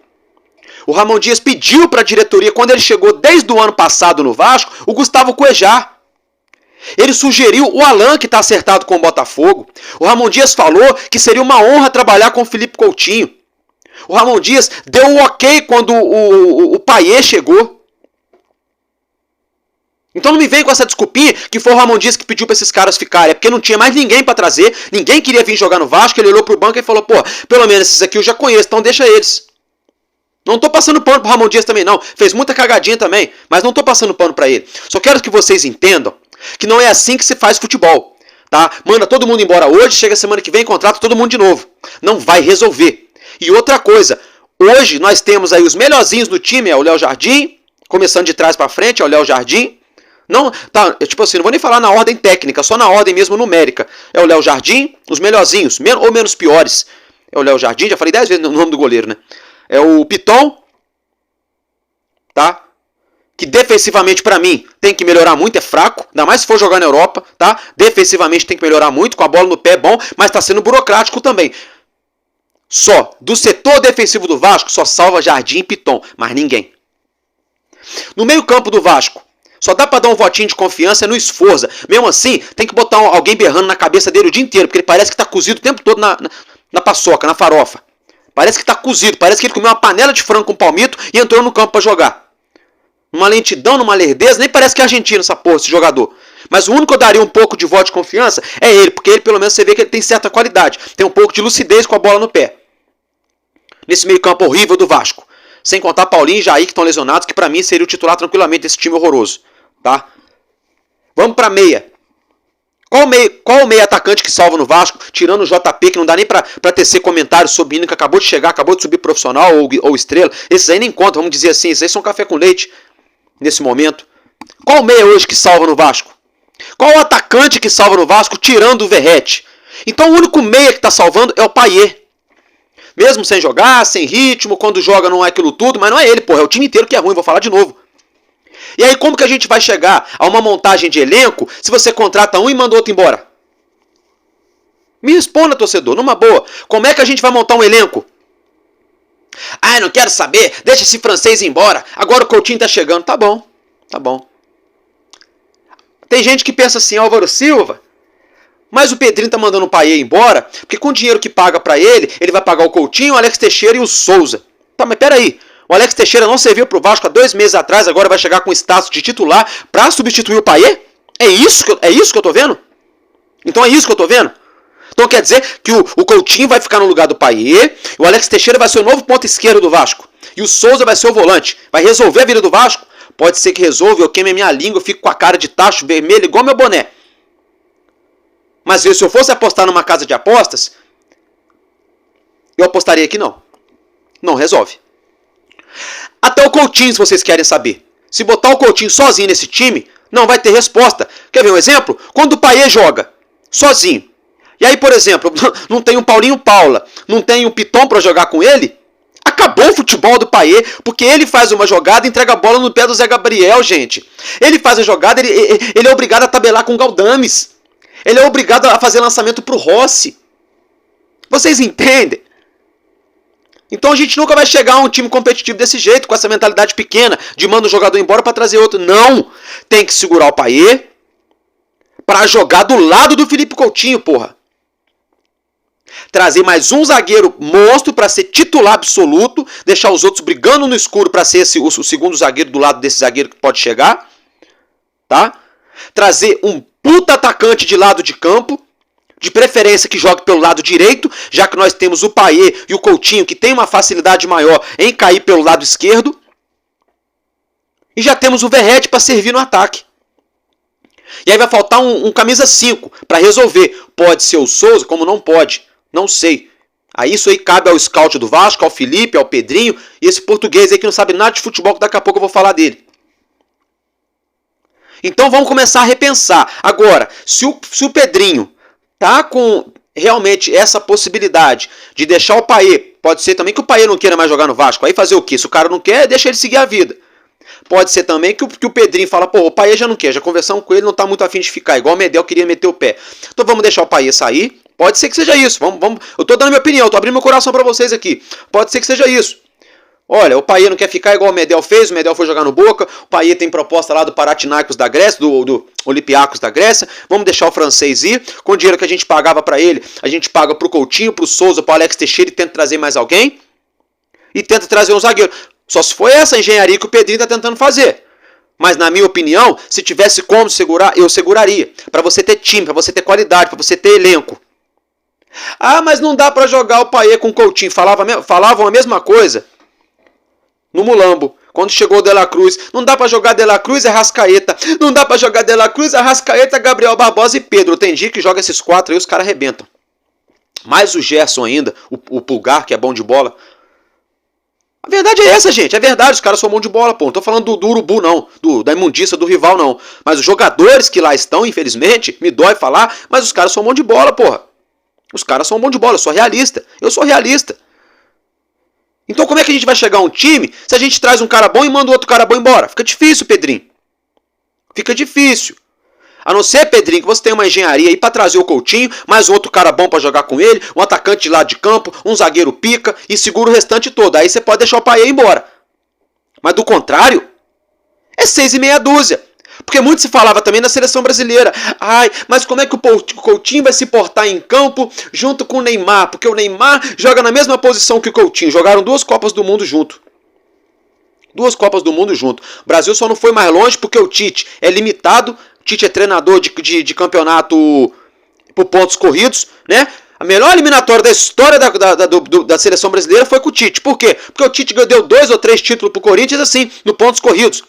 O Ramon Dias pediu para a diretoria, quando ele chegou desde o ano passado no Vasco, o Gustavo Cuejá. Ele sugeriu o Alan, que está acertado com o Botafogo. O Ramon Dias falou que seria uma honra trabalhar com o Felipe Coutinho. O Ramon Dias deu o ok quando o Payet chegou. Então não me vem com essa desculpinha que foi o Ramon Dias que pediu para esses caras ficarem. É porque não tinha mais ninguém para trazer, ninguém queria vir jogar no Vasco, ele olhou pro banco e falou, pô, pelo menos esses aqui eu já conheço, então deixa eles. Não tô passando pano pro Ramon Dias também não, fez muita cagadinha também, mas não tô passando pano para ele. Só quero que vocês entendam que não é assim que se faz futebol, tá? Manda todo mundo embora hoje, chega semana que vem, contrata todo mundo de novo. Não vai resolver. E outra coisa, hoje nós temos aí os melhorzinhos no time, é o Léo Jardim, começando de trás para frente, é o Léo Jardim. Não, tá, tipo assim, não vou nem falar na ordem técnica, só na ordem mesmo numérica. É o Léo Jardim, os melhorzinhos, ou menos piores. É o Léo Jardim, já falei 10 vezes o nome do goleiro, né? É o Piton, tá? Que defensivamente pra mim tem que melhorar muito, é fraco, ainda mais se for jogar na Europa, tá? Defensivamente tem que melhorar muito, com a bola no pé é bom, mas tá sendo burocrático também. Só, do setor defensivo do Vasco, só salva Jardim e Piton, mas ninguém. No meio campo do Vasco, só dá pra dar um votinho de confiança no Sforza. Mesmo assim, tem que botar alguém berrando na cabeça dele o dia inteiro, porque ele parece que tá cozido o tempo todo na paçoca, na farofa. Parece que tá cozido, parece que ele comeu uma panela de frango com palmito e entrou no campo pra jogar. Numa lentidão, numa lerdeza, nem parece que é argentino essa porra, esse jogador. Mas o único que eu daria um pouco de voto de confiança é ele, porque ele pelo menos você vê que ele tem certa qualidade. Tem um pouco de lucidez com a bola no pé. Nesse meio campo horrível do Vasco. Sem contar Paulinho e Jair que estão lesionados, que pra mim seria o titular tranquilamente desse time horroroso. Tá? Vamos pra meia. Qual o meia atacante que salva no Vasco? Tirando o JP, que não dá nem pra tecer comentários sobre o menino que acabou de chegar, acabou de subir profissional ou estrela. Esses aí nem contam, vamos dizer assim. Esses aí são café com leite nesse momento. Qual o meia hoje que salva no Vasco? Qual o atacante que salva no Vasco tirando o Verratti? Então o único meia que tá salvando é o Payet. Mesmo sem jogar, sem ritmo, quando joga não é aquilo tudo, mas não é ele, porra, é o time inteiro que é ruim, vou falar de novo. E aí como que a gente vai chegar a uma montagem de elenco se você contrata um e manda outro embora? Me responda, torcedor, numa boa. Como é que a gente vai montar um elenco? Ah, não quero saber, deixa esse francês ir embora, agora o Coutinho tá chegando. Tá bom, tá bom. Tem gente que pensa assim, Álvaro Silva, mas o Pedrinho tá mandando o Payet embora, porque com o dinheiro que paga pra ele, ele vai pagar o Coutinho, o Alex Teixeira e o Souza. Tá, mas peraí. O Alex Teixeira não serviu pro Vasco há 2 meses atrás, agora vai chegar com status de titular pra substituir o Payet? É isso que eu tô vendo? Então é isso que eu tô vendo? Então quer dizer que o Coutinho vai ficar no lugar do Payet, o Alex Teixeira vai ser o novo ponta esquerdo do Vasco, e o Souza vai ser o volante. Vai resolver a vida do Vasco? Pode ser que resolva, eu queime a minha língua, eu fico com a cara de tacho vermelho igual meu boné. Mas se eu fosse apostar numa casa de apostas, eu apostaria que não. Não resolve. Até o Coutinho, se vocês querem saber. Se botar o Coutinho sozinho nesse time, não vai ter resposta. Quer ver um exemplo? Quando o Payet joga sozinho. E aí, por exemplo, não tem o Paulinho Paula, não tem o Piton para jogar com ele, acabou o futebol do Payet, porque ele faz uma jogada e entrega a bola no pé do Zé Gabriel, gente. Ele faz a jogada, ele é obrigado a tabelar com o Galdames. Ele é obrigado a fazer lançamento pro Rossi. Vocês entendem? Então a gente nunca vai chegar a um time competitivo desse jeito, com essa mentalidade pequena, de manda o jogador embora para trazer outro. Não! Tem que segurar o Payet para jogar do lado do Felipe Coutinho, porra. Trazer mais um zagueiro monstro para ser titular absoluto, deixar os outros brigando no escuro para ser o segundo zagueiro do lado desse zagueiro que pode chegar. Tá? Trazer um puta atacante de lado de campo, de preferência que jogue pelo lado direito, já que nós temos o Payet e o Coutinho, que tem uma facilidade maior em cair pelo lado esquerdo. E já temos o Verratti para servir no ataque. E aí vai faltar um camisa 5 para resolver. Pode ser o Souza, como não pode. Não sei. Aí isso aí cabe ao scout do Vasco, ao Felipe, ao Pedrinho, e esse português aí que não sabe nada de futebol, que daqui a pouco eu vou falar dele. Então vamos começar a repensar. Agora, se o Pedrinho tá com realmente essa possibilidade de deixar o Payet, pode ser também que o Payet não queira mais jogar no Vasco, aí fazer o quê? Se o cara não quer, deixa ele seguir a vida. Pode ser também que o Pedrinho fala, pô, o Payet já não quer, já conversamos com ele, não tá muito afim de ficar, igual o Medel queria meter o pé. Então vamos deixar o Payet sair, pode ser que seja isso, vamos. Eu tô dando minha opinião, eu tô abrindo meu coração pra vocês aqui, pode ser que seja isso. Olha, o Payet não quer ficar igual o Medel fez, o Medel foi jogar no Boca, o Payet tem proposta lá do Panathinaikos da Grécia, do Olympiacos da Grécia, vamos deixar o francês ir, com o dinheiro que a gente pagava pra ele, a gente paga pro Coutinho, pro Souza, pro Alex Teixeira e tenta trazer mais alguém. e tenta trazer um zagueiro. Só se for essa engenharia que o Pedrinho está tentando fazer. Mas na minha opinião, se tivesse como segurar, eu seguraria. Para você ter time, para você ter qualidade, para você ter elenco. Ah, mas não dá para jogar o Payet com o Coutinho. Falavam a mesma coisa no Mulambo. Quando chegou o De La Cruz, não dá para jogar De La Cruz e Arrascaeta. Não dá para jogar De La Cruz, Arrascaeta, Gabriel Barbosa e Pedro. Tem dia que joga esses 4 aí, os caras arrebentam. Mais o Gerson ainda, o Pulgar, que é bom de bola. A verdade é essa, gente. É verdade, os caras são bons de bola, pô. Não tô falando do urubu, não. Da imundícia do rival, não. Mas os jogadores que lá estão, infelizmente, me dói falar, mas os caras são bons de bola, porra. Os caras são bons de bola. Eu sou realista. Então como é que a gente vai chegar a um time se a gente traz um cara bom e manda o outro cara bom embora? Fica difícil, Pedrinho. Fica difícil. A não ser, Pedrinho, que você tem uma engenharia aí pra trazer o Coutinho, mais outro cara bom pra jogar com ele, um atacante de lado de campo, um zagueiro pica e segura o restante todo. Aí você pode deixar o Payet embora. Mas do contrário, é 6 e meia dúzia. Porque muito se falava também na seleção brasileira. Ai, mas como é que o Coutinho vai se portar em campo junto com o Neymar? Porque o Neymar joga na mesma posição que o Coutinho. Jogaram 2 Copas do Mundo junto. 2 Copas do Mundo junto. O Brasil só não foi mais longe porque o Tite é limitado. O Tite é treinador de campeonato por pontos corridos, né? A melhor eliminatória da história da seleção brasileira foi com o Tite. Por quê? Porque o Tite deu 2 ou 3 títulos pro Corinthians assim, no pontos corridos.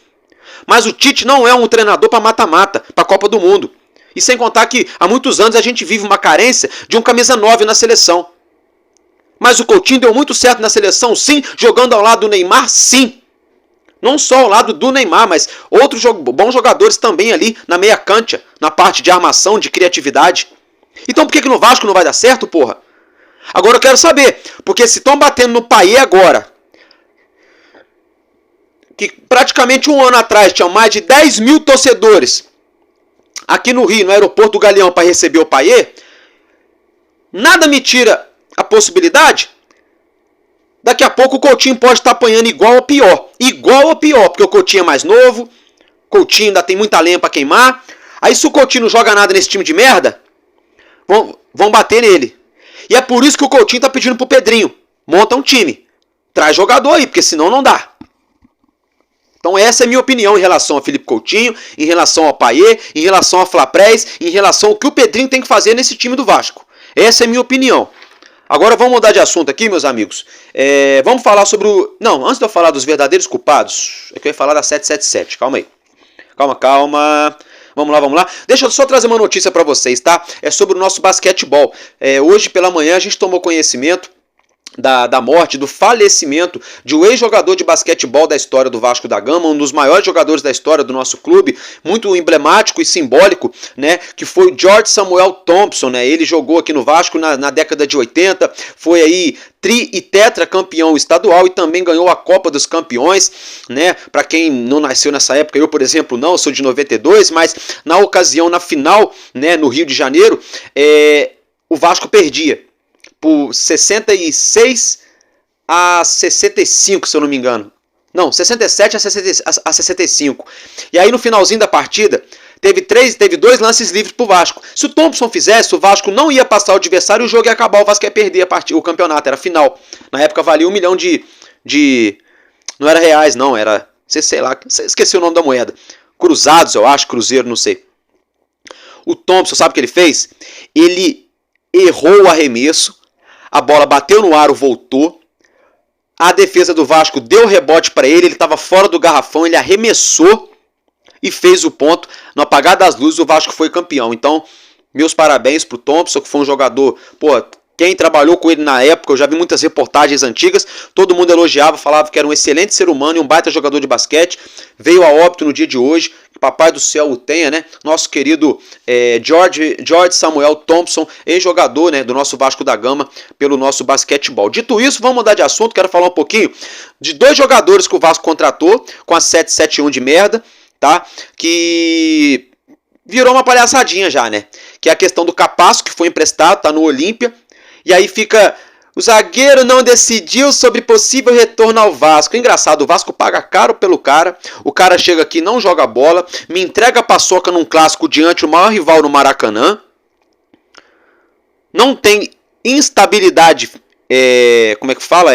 Mas o Tite não é um treinador para mata-mata, para a Copa do Mundo. E sem contar que há muitos anos a gente vive uma carência de um camisa 9 na seleção. Mas o Coutinho deu muito certo na seleção, sim, jogando ao lado do Neymar, sim. Não só ao lado do Neymar, mas outros bons jogadores também ali na meia cancha, na parte de armação, de criatividade. Então por que no Vasco não vai dar certo, porra? Agora eu quero saber, porque se estão batendo no Payet agora, que praticamente um ano atrás tinham mais de 10 mil torcedores aqui no Rio, no aeroporto do Galeão, para receber o Payet, nada me tira a possibilidade. Daqui a pouco o Coutinho pode estar apanhando igual ou pior. Igual ou pior, porque o Coutinho é mais novo, o Coutinho ainda tem muita lenha para queimar. Aí se o Coutinho não joga nada nesse time de merda, vão bater nele. E é por isso que o Coutinho tá pedindo pro Pedrinho: monta um time, traz jogador aí, porque senão não dá. Então essa é a minha opinião em relação a Felipe Coutinho, em relação ao Payet, em relação a Flaprés, em relação ao que o Pedrinho tem que fazer nesse time do Vasco. Essa é a minha opinião. Agora vamos mudar de assunto aqui, meus amigos. Vamos falar sobre o... Não, antes de eu falar dos verdadeiros culpados, é que eu ia falar da 777. Calma aí. Calma. Vamos lá. Deixa eu só trazer uma notícia para vocês, tá? É sobre o nosso basquetebol. Hoje pela manhã a gente tomou conhecimento da morte, do falecimento de um ex-jogador de basquetebol da história do Vasco da Gama, um dos maiores jogadores da história do nosso clube, muito emblemático e simbólico, né, que foi o George Samuel Thompson, né? Ele jogou aqui no Vasco na década de 80, foi aí tri e tetra campeão estadual e também ganhou a Copa dos Campeões, né? Para quem não nasceu nessa época, eu, por exemplo, não, eu sou de 92, mas na ocasião, na final, né, no Rio de Janeiro, o Vasco perdia por 66 a 65, se eu não me engano. Não, 67 a 65. E aí no finalzinho da partida, teve 2 lances livres pro Vasco. Se o Thompson fizesse, o Vasco não ia passar o adversário e o jogo ia acabar. O Vasco ia perder o campeonato, era final. Na época valia 1 milhão de... Não era reais, não, era... Sei lá, esqueci o nome da moeda. Cruzados, eu acho, cruzeiro, não sei. O Thompson, sabe o que ele fez? Ele errou o arremesso. A bola bateu no aro, voltou. A defesa do Vasco deu rebote para ele. Ele estava fora do garrafão. Ele arremessou e fez o ponto. No apagar das luzes, o Vasco foi campeão. Então, meus parabéns pro Thompson, que foi um jogador... Pô, quem trabalhou com ele na época, eu já vi muitas reportagens antigas. Todo mundo elogiava, falava que era um excelente ser humano e um baita jogador de basquete. Veio a óbito no dia de hoje. Papai do céu o tenha, né? Nosso querido George Samuel Thompson, ex-jogador, né, do nosso Vasco da Gama, pelo nosso basquetebol. Dito isso, vamos mudar de assunto. Quero falar um pouquinho de 2 jogadores que o Vasco contratou com a 771 de merda, tá? Que virou uma palhaçadinha já, né? Que é a questão do Capasso, que foi emprestado, tá no Olímpia. E aí fica... O zagueiro não decidiu sobre possível retorno ao Vasco. Engraçado, o Vasco paga caro pelo cara. O cara chega aqui, não joga bola. Me entrega a paçoca num clássico diante do maior rival no Maracanã. Não tem instabilidade... como é que fala?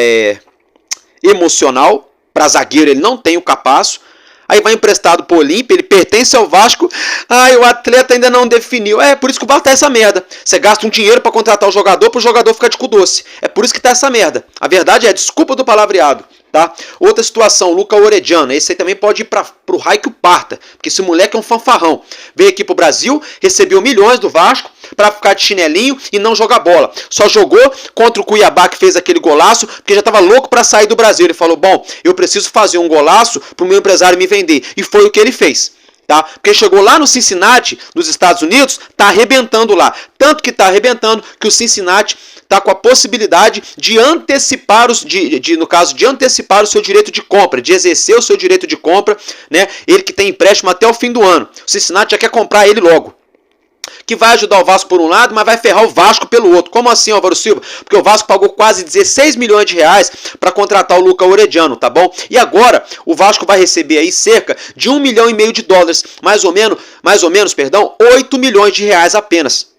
emocional. Para zagueiro ele não tem o capaço. Aí vai emprestado pro Olímpia, ele pertence ao Vasco. Ai, o atleta ainda não definiu. É por isso que o Vasco tá essa merda. Você gasta um dinheiro para contratar o jogador, pro jogador ficar de cu doce. É por isso que tá essa merda. A verdade é, desculpa do palavreado, tá? Outra situação, Luca Orediano. Esse aí também pode ir pro raio que o parta. Porque esse moleque é um fanfarrão. Veio aqui pro Brasil, recebeu milhões do Vasco para ficar de chinelinho e não jogar bola. Só jogou contra o Cuiabá, que fez aquele golaço, porque já estava louco para sair do Brasil. Ele falou, bom, eu preciso fazer um golaço para o meu empresário me vender. E foi o que ele fez. Tá? Porque chegou lá no Cincinnati, nos Estados Unidos, tá arrebentando lá. Tanto que tá arrebentando que o Cincinnati tá com a possibilidade de antecipar no caso de antecipar o seu direito de compra, de exercer o seu direito de compra, né? Ele que tem empréstimo até o fim do ano. O Cincinnati já quer comprar ele logo. Que vai ajudar o Vasco por um lado, mas vai ferrar o Vasco pelo outro. Como assim, Álvaro Silva? Porque o Vasco pagou quase 16 milhões de reais para contratar o Luca Orediano, tá bom? E agora o Vasco vai receber aí cerca de 1,5 milhão de dólares, mais ou menos, 8 milhões de reais apenas.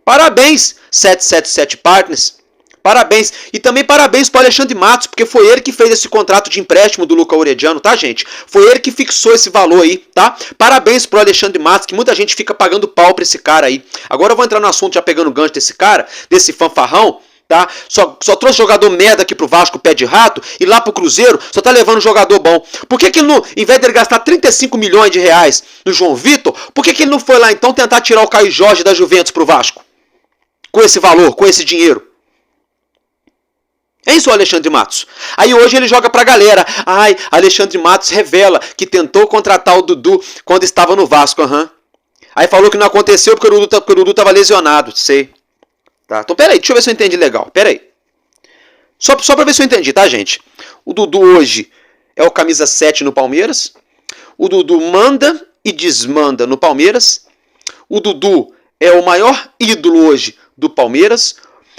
Parabéns, 777 Partners. Parabéns. E também parabéns para o Alexandre Matos, porque foi ele que fez esse contrato de empréstimo do Luca Orediano, tá, gente? Foi ele que fixou esse valor aí, tá? Parabéns para o Alexandre Matos, que muita gente fica pagando pau para esse cara aí. Agora eu vou entrar no assunto já pegando o gancho desse cara, desse fanfarrão, tá? Só trouxe jogador merda aqui pro Vasco, pé de rato, e lá pro Cruzeiro só tá levando jogador bom. Por que ele não, em vez dele gastar 35 milhões de reais no João Vitor, por que ele não foi lá então tentar tirar o Caio Jorge da Juventus pro Vasco? Com esse valor, com esse dinheiro. É isso, Alexandre Matos. Aí hoje ele joga pra galera. Ai, Alexandre Matos revela que tentou contratar o Dudu quando estava no Vasco. Aí falou que não aconteceu porque o Dudu estava lesionado. Sei. Tá, então peraí, deixa eu ver se eu entendi legal. Peraí. Só pra ver se eu entendi, tá, gente? O Dudu hoje é o camisa 7 no Palmeiras. O Dudu manda e desmanda no Palmeiras. O Dudu é o maior ídolo hoje do Palmeiras.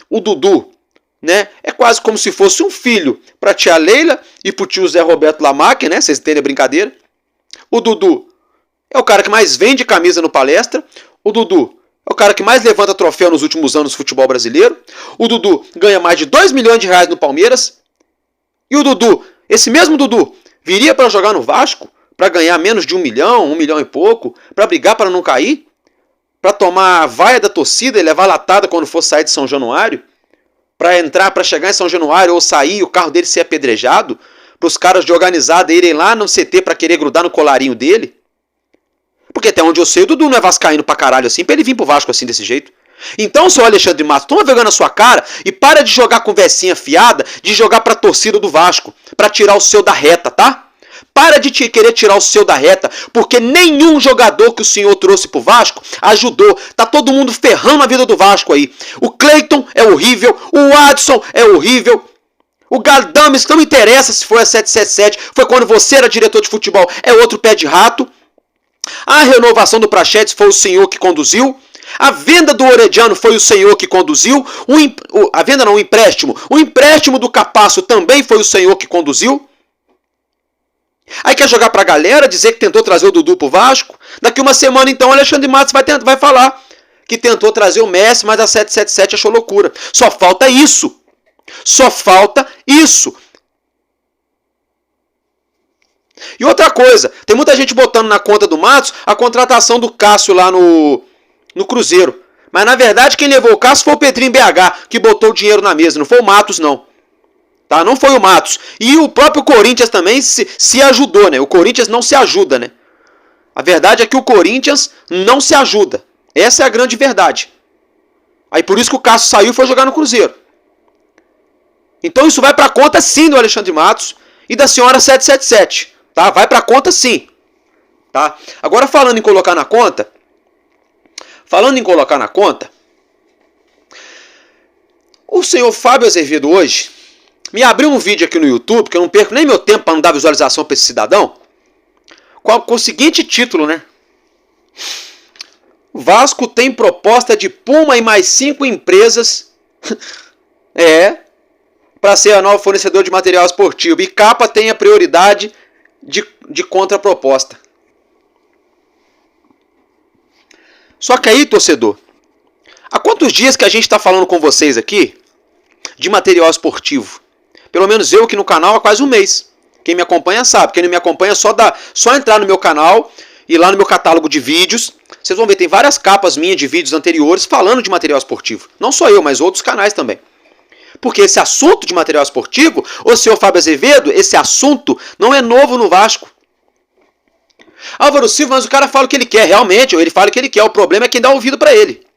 O Dudu, né, é quase como se fosse um filho para a tia Leila e para o tio Zé Roberto Lamarque, né? Vocês entendem a brincadeira? O Dudu é o cara que mais vende camisa no Palestra. O Dudu é o cara que mais levanta troféu nos últimos anos do futebol brasileiro. O Dudu ganha mais de 2 milhões de reais no Palmeiras. E o Dudu, esse mesmo Dudu, viria para jogar no Vasco para ganhar menos de 1 milhão e pouco, para brigar para não cair, para tomar a vaia da torcida e levar latada quando for sair de São Januário, para chegar em São Januário ou sair, o carro dele ser apedrejado, para os caras de organizada irem lá no CT para querer grudar no colarinho dele. Porque até onde eu sei, o Dudu não é vascaíno pra caralho assim, pra ele vir pro Vasco assim desse jeito. Então, seu Alexandre Matos, toma vergonha na sua cara e para de jogar conversinha fiada, de jogar pra torcida do Vasco, pra tirar o seu da reta, tá? Para de querer tirar o seu da reta, porque nenhum jogador que o senhor trouxe pro Vasco ajudou. Tá todo mundo ferrando a vida do Vasco aí. O Cleiton é horrível, o Adson é horrível, o Galdames, não interessa se foi a 777, foi quando você era diretor de futebol, é outro pé de rato. A renovação do Prachetes foi o senhor que conduziu. A venda do Orediano foi o senhor que conduziu. A venda não, o empréstimo. O empréstimo do Capasso também foi o senhor que conduziu. Aí quer jogar pra galera, dizer que tentou trazer o Dudu pro Vasco. Daqui uma semana, então, o Alexandre Matos vai falar que tentou trazer o Messi, mas a 777 achou loucura. Só falta isso. Só falta isso. E outra coisa, tem muita gente botando na conta do Matos a contratação do Cássio lá no Cruzeiro. Mas na verdade quem levou o Cássio foi o Pedrinho BH, que botou o dinheiro na mesa, não foi o Matos não. Tá? Não foi o Matos. E o próprio Corinthians também se ajudou, né? O Corinthians não se ajuda, né? A verdade é que o Corinthians não se ajuda. Essa é a grande verdade. Aí por isso que o Cássio saiu e foi jogar no Cruzeiro. Então isso vai pra conta sim do Alexandre Matos e da senhora 777. Tá? Vai pra conta sim. Tá? Agora falando em colocar na conta. O senhor Fábio Azevedo hoje me abriu um vídeo aqui no YouTube, que eu não perco nem meu tempo para não dar visualização para esse cidadão, com o seguinte título, né? O Vasco tem proposta de Puma e mais 5 empresas para ser a nova fornecedor de material esportivo. E Capa tem a prioridade de contraproposta. Só que aí, torcedor, há quantos dias que a gente está falando com vocês aqui de material esportivo? Pelo menos eu aqui no canal há quase um mês. Quem me acompanha sabe. Quem não me acompanha só entrar no meu canal e lá no meu catálogo de vídeos. Vocês vão ver, tem várias capas minhas de vídeos anteriores falando de material esportivo. Não só eu, mas outros canais também. Porque esse assunto de material esportivo, ô senhor Fábio Azevedo, esse assunto não é novo no Vasco. Álvaro Silva, mas o cara fala o que ele quer. Realmente, ele fala o que ele quer. O problema é quem dá ouvido pra ele.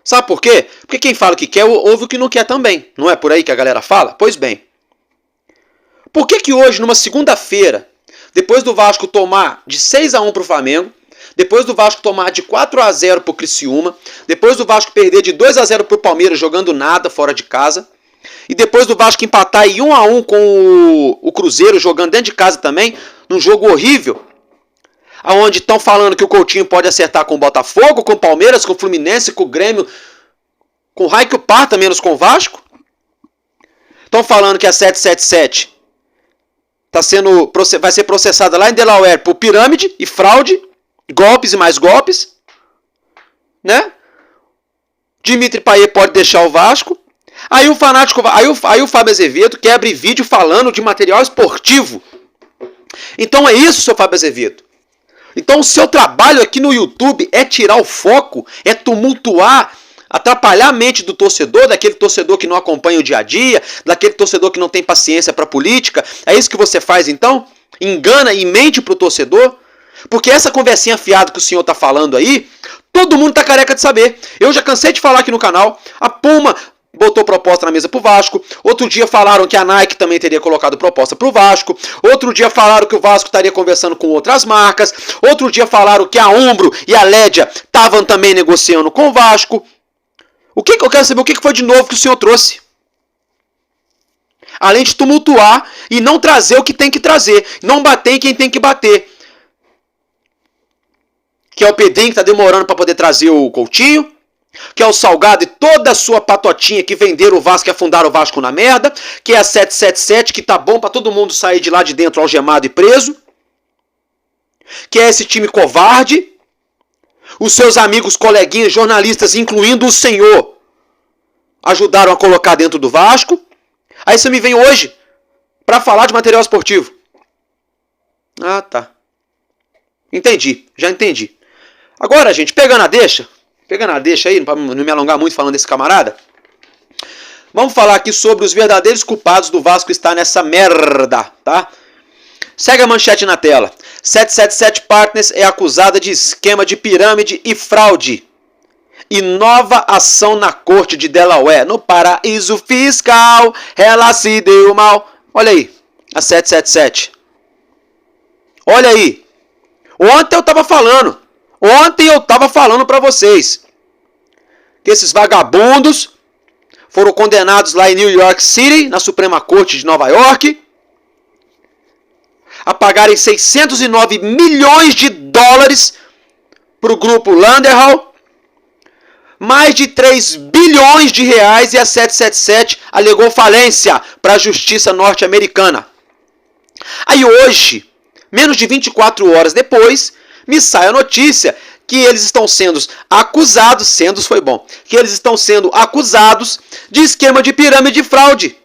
Sabe por quê? Porque quem fala o que quer, ouve o que não quer também. Não é por aí que a galera fala? Pois bem. Por que hoje, numa segunda-feira, depois do Vasco tomar de 6-1 pro Flamengo, depois do Vasco tomar de 4-0 pro Criciúma, depois do Vasco perder de 2-0 pro Palmeiras jogando nada fora de casa, e depois do Vasco empatar em 1-1 com o Cruzeiro jogando dentro de casa também, num jogo horrível, aonde estão falando que o Coutinho pode acertar com o Botafogo, com o Palmeiras, com o Fluminense, com o Grêmio, com o Raio Parta, menos com o Vasco. Estão falando que a 777 vai ser processada lá em Delaware por pirâmide e fraude, golpes e mais golpes, né? Dimitri Payet pode deixar o Vasco. Aí o fanático, aí o Fábio Azevedo quebra vídeo falando de material esportivo. Então é isso, seu Fábio Azevedo. Então o seu trabalho aqui no YouTube é tirar o foco, é tumultuar, atrapalhar a mente do torcedor, daquele torcedor que não acompanha o dia a dia, daquele torcedor que não tem paciência para política. É isso que você faz então? Engana e mente pro torcedor? Porque essa conversinha fiada que o senhor tá falando aí, todo mundo tá careca de saber. Eu já cansei de falar aqui no canal, a Puma botou proposta na mesa pro Vasco. Outro dia falaram que a Nike também teria colocado proposta pro Vasco. Outro dia falaram que o Vasco estaria conversando com outras marcas. Outro dia falaram que a Umbro e a Lédia estavam também negociando com o Vasco. Eu quero saber o que foi de novo que o senhor trouxe. Além de tumultuar e não trazer o que tem que trazer. Não bater em quem tem que bater. Que é o Pedrinho que está demorando para poder trazer o Coutinho. Que é o Salgado e toda a sua patotinha que venderam o Vasco e afundaram o Vasco na merda. Que é a 777 que tá bom para todo mundo sair de lá de dentro algemado e preso. Que é esse time covarde. Os seus amigos, coleguinhas, jornalistas, incluindo o senhor, ajudaram a colocar dentro do Vasco. Aí você me vem hoje para falar de material esportivo. Ah, tá. Entendi, já entendi. Agora, gente, pegando a deixa aí, para não me alongar muito falando desse camarada, vamos falar aqui sobre os verdadeiros culpados do Vasco estar nessa merda, tá? Segue a manchete na tela. 777 Partners é acusada de esquema de pirâmide e fraude. E nova ação na corte de Delaware. No paraíso fiscal, ela se deu mal. Olha aí, a 777. Olha aí. Ontem eu tava falando para vocês que esses vagabundos foram condenados lá em New York City, na Suprema Corte de Nova York, a pagarem 609 milhões de dólares para o grupo Landerhall, mais de 3 bilhões de reais, e a 777 alegou falência para a justiça norte-americana. Aí hoje, menos de 24 horas depois, me sai a notícia que eles estão sendo acusados, que eles estão sendo acusados de esquema de pirâmide e fraude.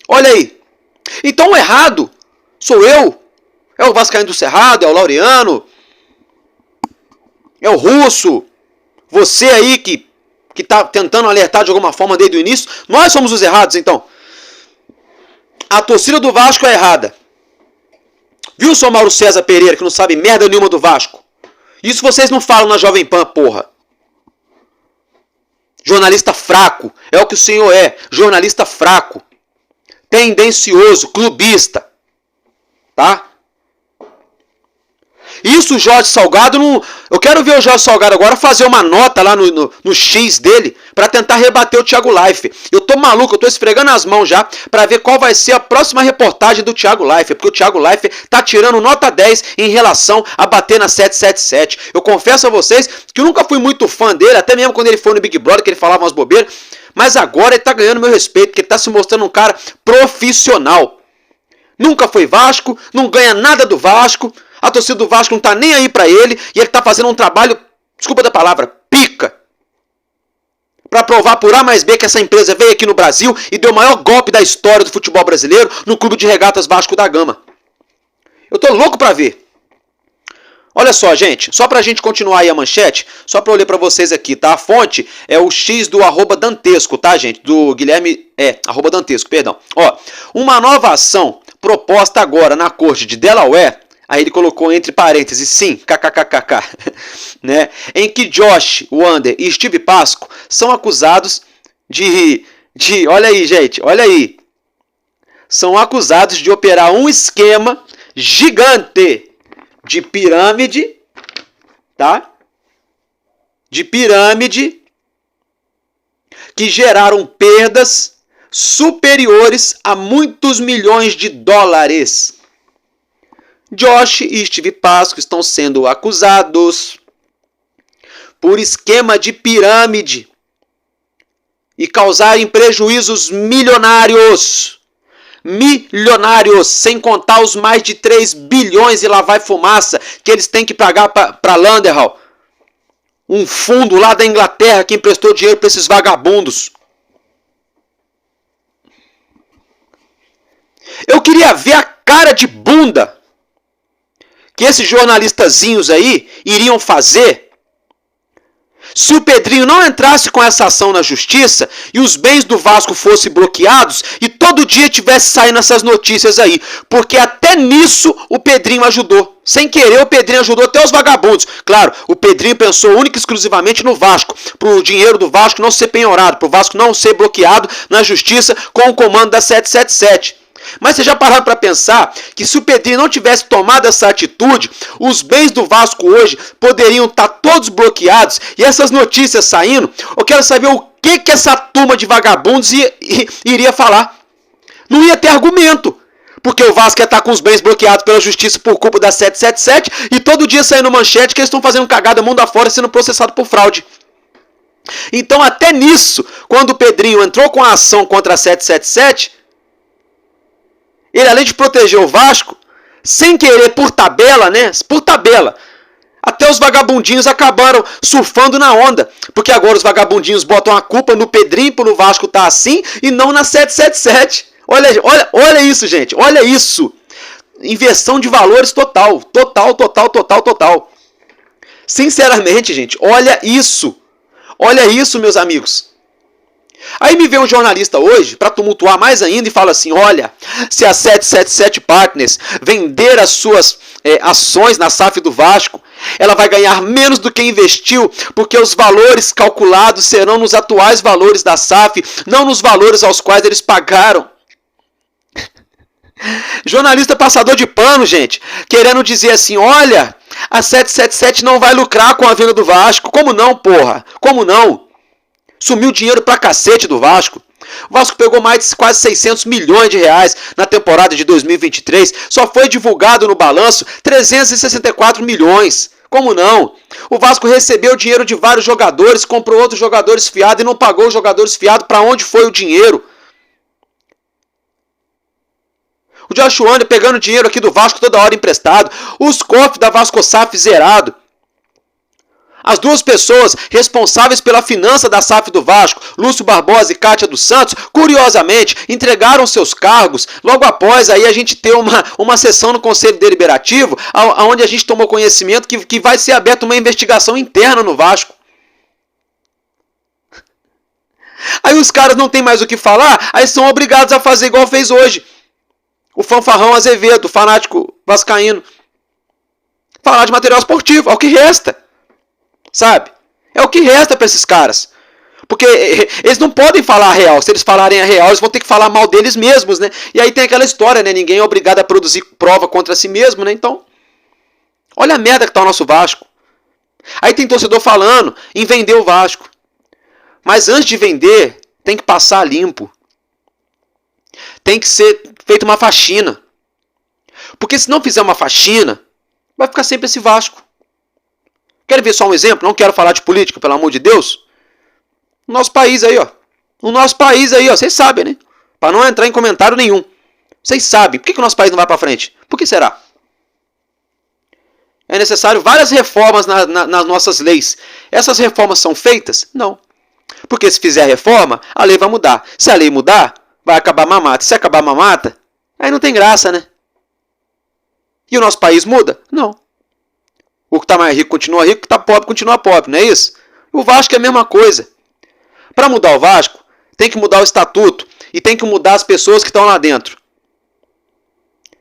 Olha aí. Então o errado sou eu, é o Vascaíno do Cerrado, é o Laureano, é o Russo, você aí que está tentando alertar de alguma forma desde o início. Nós somos os errados, então. A torcida do Vasco é errada. Viu, seu Mauro César Pereira, que não sabe merda nenhuma do Vasco? Isso vocês não falam na Jovem Pan, porra. Jornalista fraco, é o que o senhor é, jornalista fraco. Tendencioso, clubista, tá? Isso o Jorge Salgado não... Eu quero ver o Jorge Salgado agora fazer uma nota lá no X dele para tentar rebater o Thiago Life. Eu tô maluco, eu tô esfregando as mãos já para ver qual vai ser a próxima reportagem do Thiago Life, porque o Thiago Life tá tirando nota 10 em relação a bater na 777. Eu confesso a vocês que eu nunca fui muito fã dele, até mesmo quando ele foi no Big Brother, que ele falava umas bobeiras. Mas agora ele tá ganhando meu respeito, porque ele tá se mostrando um cara profissional. Nunca foi Vasco, não ganha nada do Vasco, a torcida do Vasco não tá nem aí pra ele, e ele tá fazendo um trabalho, desculpa da palavra, pica. para provar por A mais B que essa empresa veio aqui no Brasil e deu o maior golpe da história do futebol brasileiro no Clube de Regatas Vasco da Gama. Eu tô louco para ver. Olha só, gente, só pra gente continuar aí a manchete, só pra eu ler pra vocês aqui, tá? A fonte é o X do @Dantesco, tá, gente? Do Guilherme, @Dantesco, perdão. Ó, uma nova ação proposta agora na corte de Delaware, aí ele colocou entre parênteses, sim, kkkk, né? Em que Josh Wander e Steve Pasco são acusados de olha aí, gente, olha aí. São acusados de operar um esquema gigante de pirâmide, tá? De pirâmide que geraram perdas superiores a muitos milhões de dólares. Josh e Steve Pasco estão sendo acusados por esquema de pirâmide e causarem prejuízos milionários. Milionários, sem contar os mais de 3 bilhões e lá vai fumaça que eles têm que pagar para Landerhall, um fundo lá da Inglaterra que emprestou dinheiro para esses vagabundos. Eu queria ver a cara de bunda que esses jornalistazinhos aí iriam fazer se o Pedrinho não entrasse com essa ação na justiça e os bens do Vasco fossem bloqueados e todo dia tivesse saindo essas notícias aí. Porque até nisso o Pedrinho ajudou. Sem querer, o Pedrinho ajudou até os vagabundos. Claro, o Pedrinho pensou única e exclusivamente no Vasco, para o dinheiro do Vasco não ser penhorado, para o Vasco não ser bloqueado na justiça com o comando da 777. Mas você já pararam para pensar que se o Pedrinho não tivesse tomado essa atitude, os bens do Vasco hoje poderiam estar todos bloqueados e essas notícias saindo? Eu quero saber o que essa turma de vagabundos iria falar. Não ia ter argumento, porque o Vasco ia estar com os bens bloqueados pela justiça por culpa da 777 e todo dia saindo manchete que eles estão fazendo cagada mundo afora sendo processados por fraude. Então até nisso, quando o Pedrinho entrou com a ação contra a 777... ele, além de proteger o Vasco, sem querer, por tabela, né? Por tabela. Até os vagabundinhos acabaram surfando na onda. Porque agora os vagabundinhos botam a culpa no Pedrinho, por o Vasco tá assim, e não na 777. Olha isso, gente. Olha isso. Inversão de valores total. Total. Sinceramente, gente, olha isso. Olha isso, meus amigos. Aí me vem um jornalista hoje para tumultuar mais ainda e fala assim, olha, se a 777 Partners vender as suas ações na SAF do Vasco, ela vai ganhar menos do que investiu, porque os valores calculados serão nos atuais valores da SAF, não nos valores aos quais eles pagaram. Jornalista passador de pano, gente, querendo dizer assim, olha, a 777 não vai lucrar com a venda do Vasco. Como não, porra? Como não? Sumiu dinheiro pra cacete do Vasco. O Vasco pegou mais de quase 600 milhões de reais na temporada de 2023. Só foi divulgado no balanço 364 milhões. Como não? O Vasco recebeu dinheiro de vários jogadores, comprou outros jogadores fiados e não pagou os jogadores fiados. Para onde foi o dinheiro? O Josh Wander pegando dinheiro aqui do Vasco toda hora emprestado. Os cofres da Vasco SAF zerado. As duas pessoas responsáveis pela finança da SAF do Vasco, Lúcio Barbosa e Cátia dos Santos, curiosamente, entregaram seus cargos logo após aí a gente ter uma sessão no Conselho Deliberativo, onde a gente tomou conhecimento que vai ser aberta uma investigação interna no Vasco. Aí os caras não tem mais o que falar, aí são obrigados a fazer igual fez hoje. O fanfarrão Azevedo, fanático vascaíno. Falar de material esportivo, é o que resta. Sabe? É o que resta para esses caras. Porque eles não podem falar a real. Se eles falarem a real, eles vão ter que falar mal deles mesmos, né? E aí tem aquela história, né? Ninguém é obrigado a produzir prova contra si mesmo, né? Então, olha a merda que tá o nosso Vasco. Aí tem torcedor falando em vender o Vasco. Mas antes de vender, tem que passar limpo. Tem que ser feita uma faxina. Porque se não fizer uma faxina, vai ficar sempre esse Vasco. Querem ver só um exemplo? Não quero falar de política, pelo amor de Deus. No nosso país aí, ó. No nosso país aí, ó. Vocês sabem, né? Para não entrar em comentário nenhum. Vocês sabem. Por que o nosso país não vai para frente? Por que será? É necessário várias reformas nas nossas leis. Essas reformas são feitas? Não. Porque se fizer a reforma, a lei vai mudar. Se a lei mudar, vai acabar a mamata. Se acabar a mamata, aí não tem graça, né? E o nosso país muda? Não. O que está mais rico continua rico, o que está pobre continua pobre, não é isso? O Vasco é a mesma coisa. Para mudar o Vasco, tem que mudar o estatuto e tem que mudar as pessoas que estão lá dentro.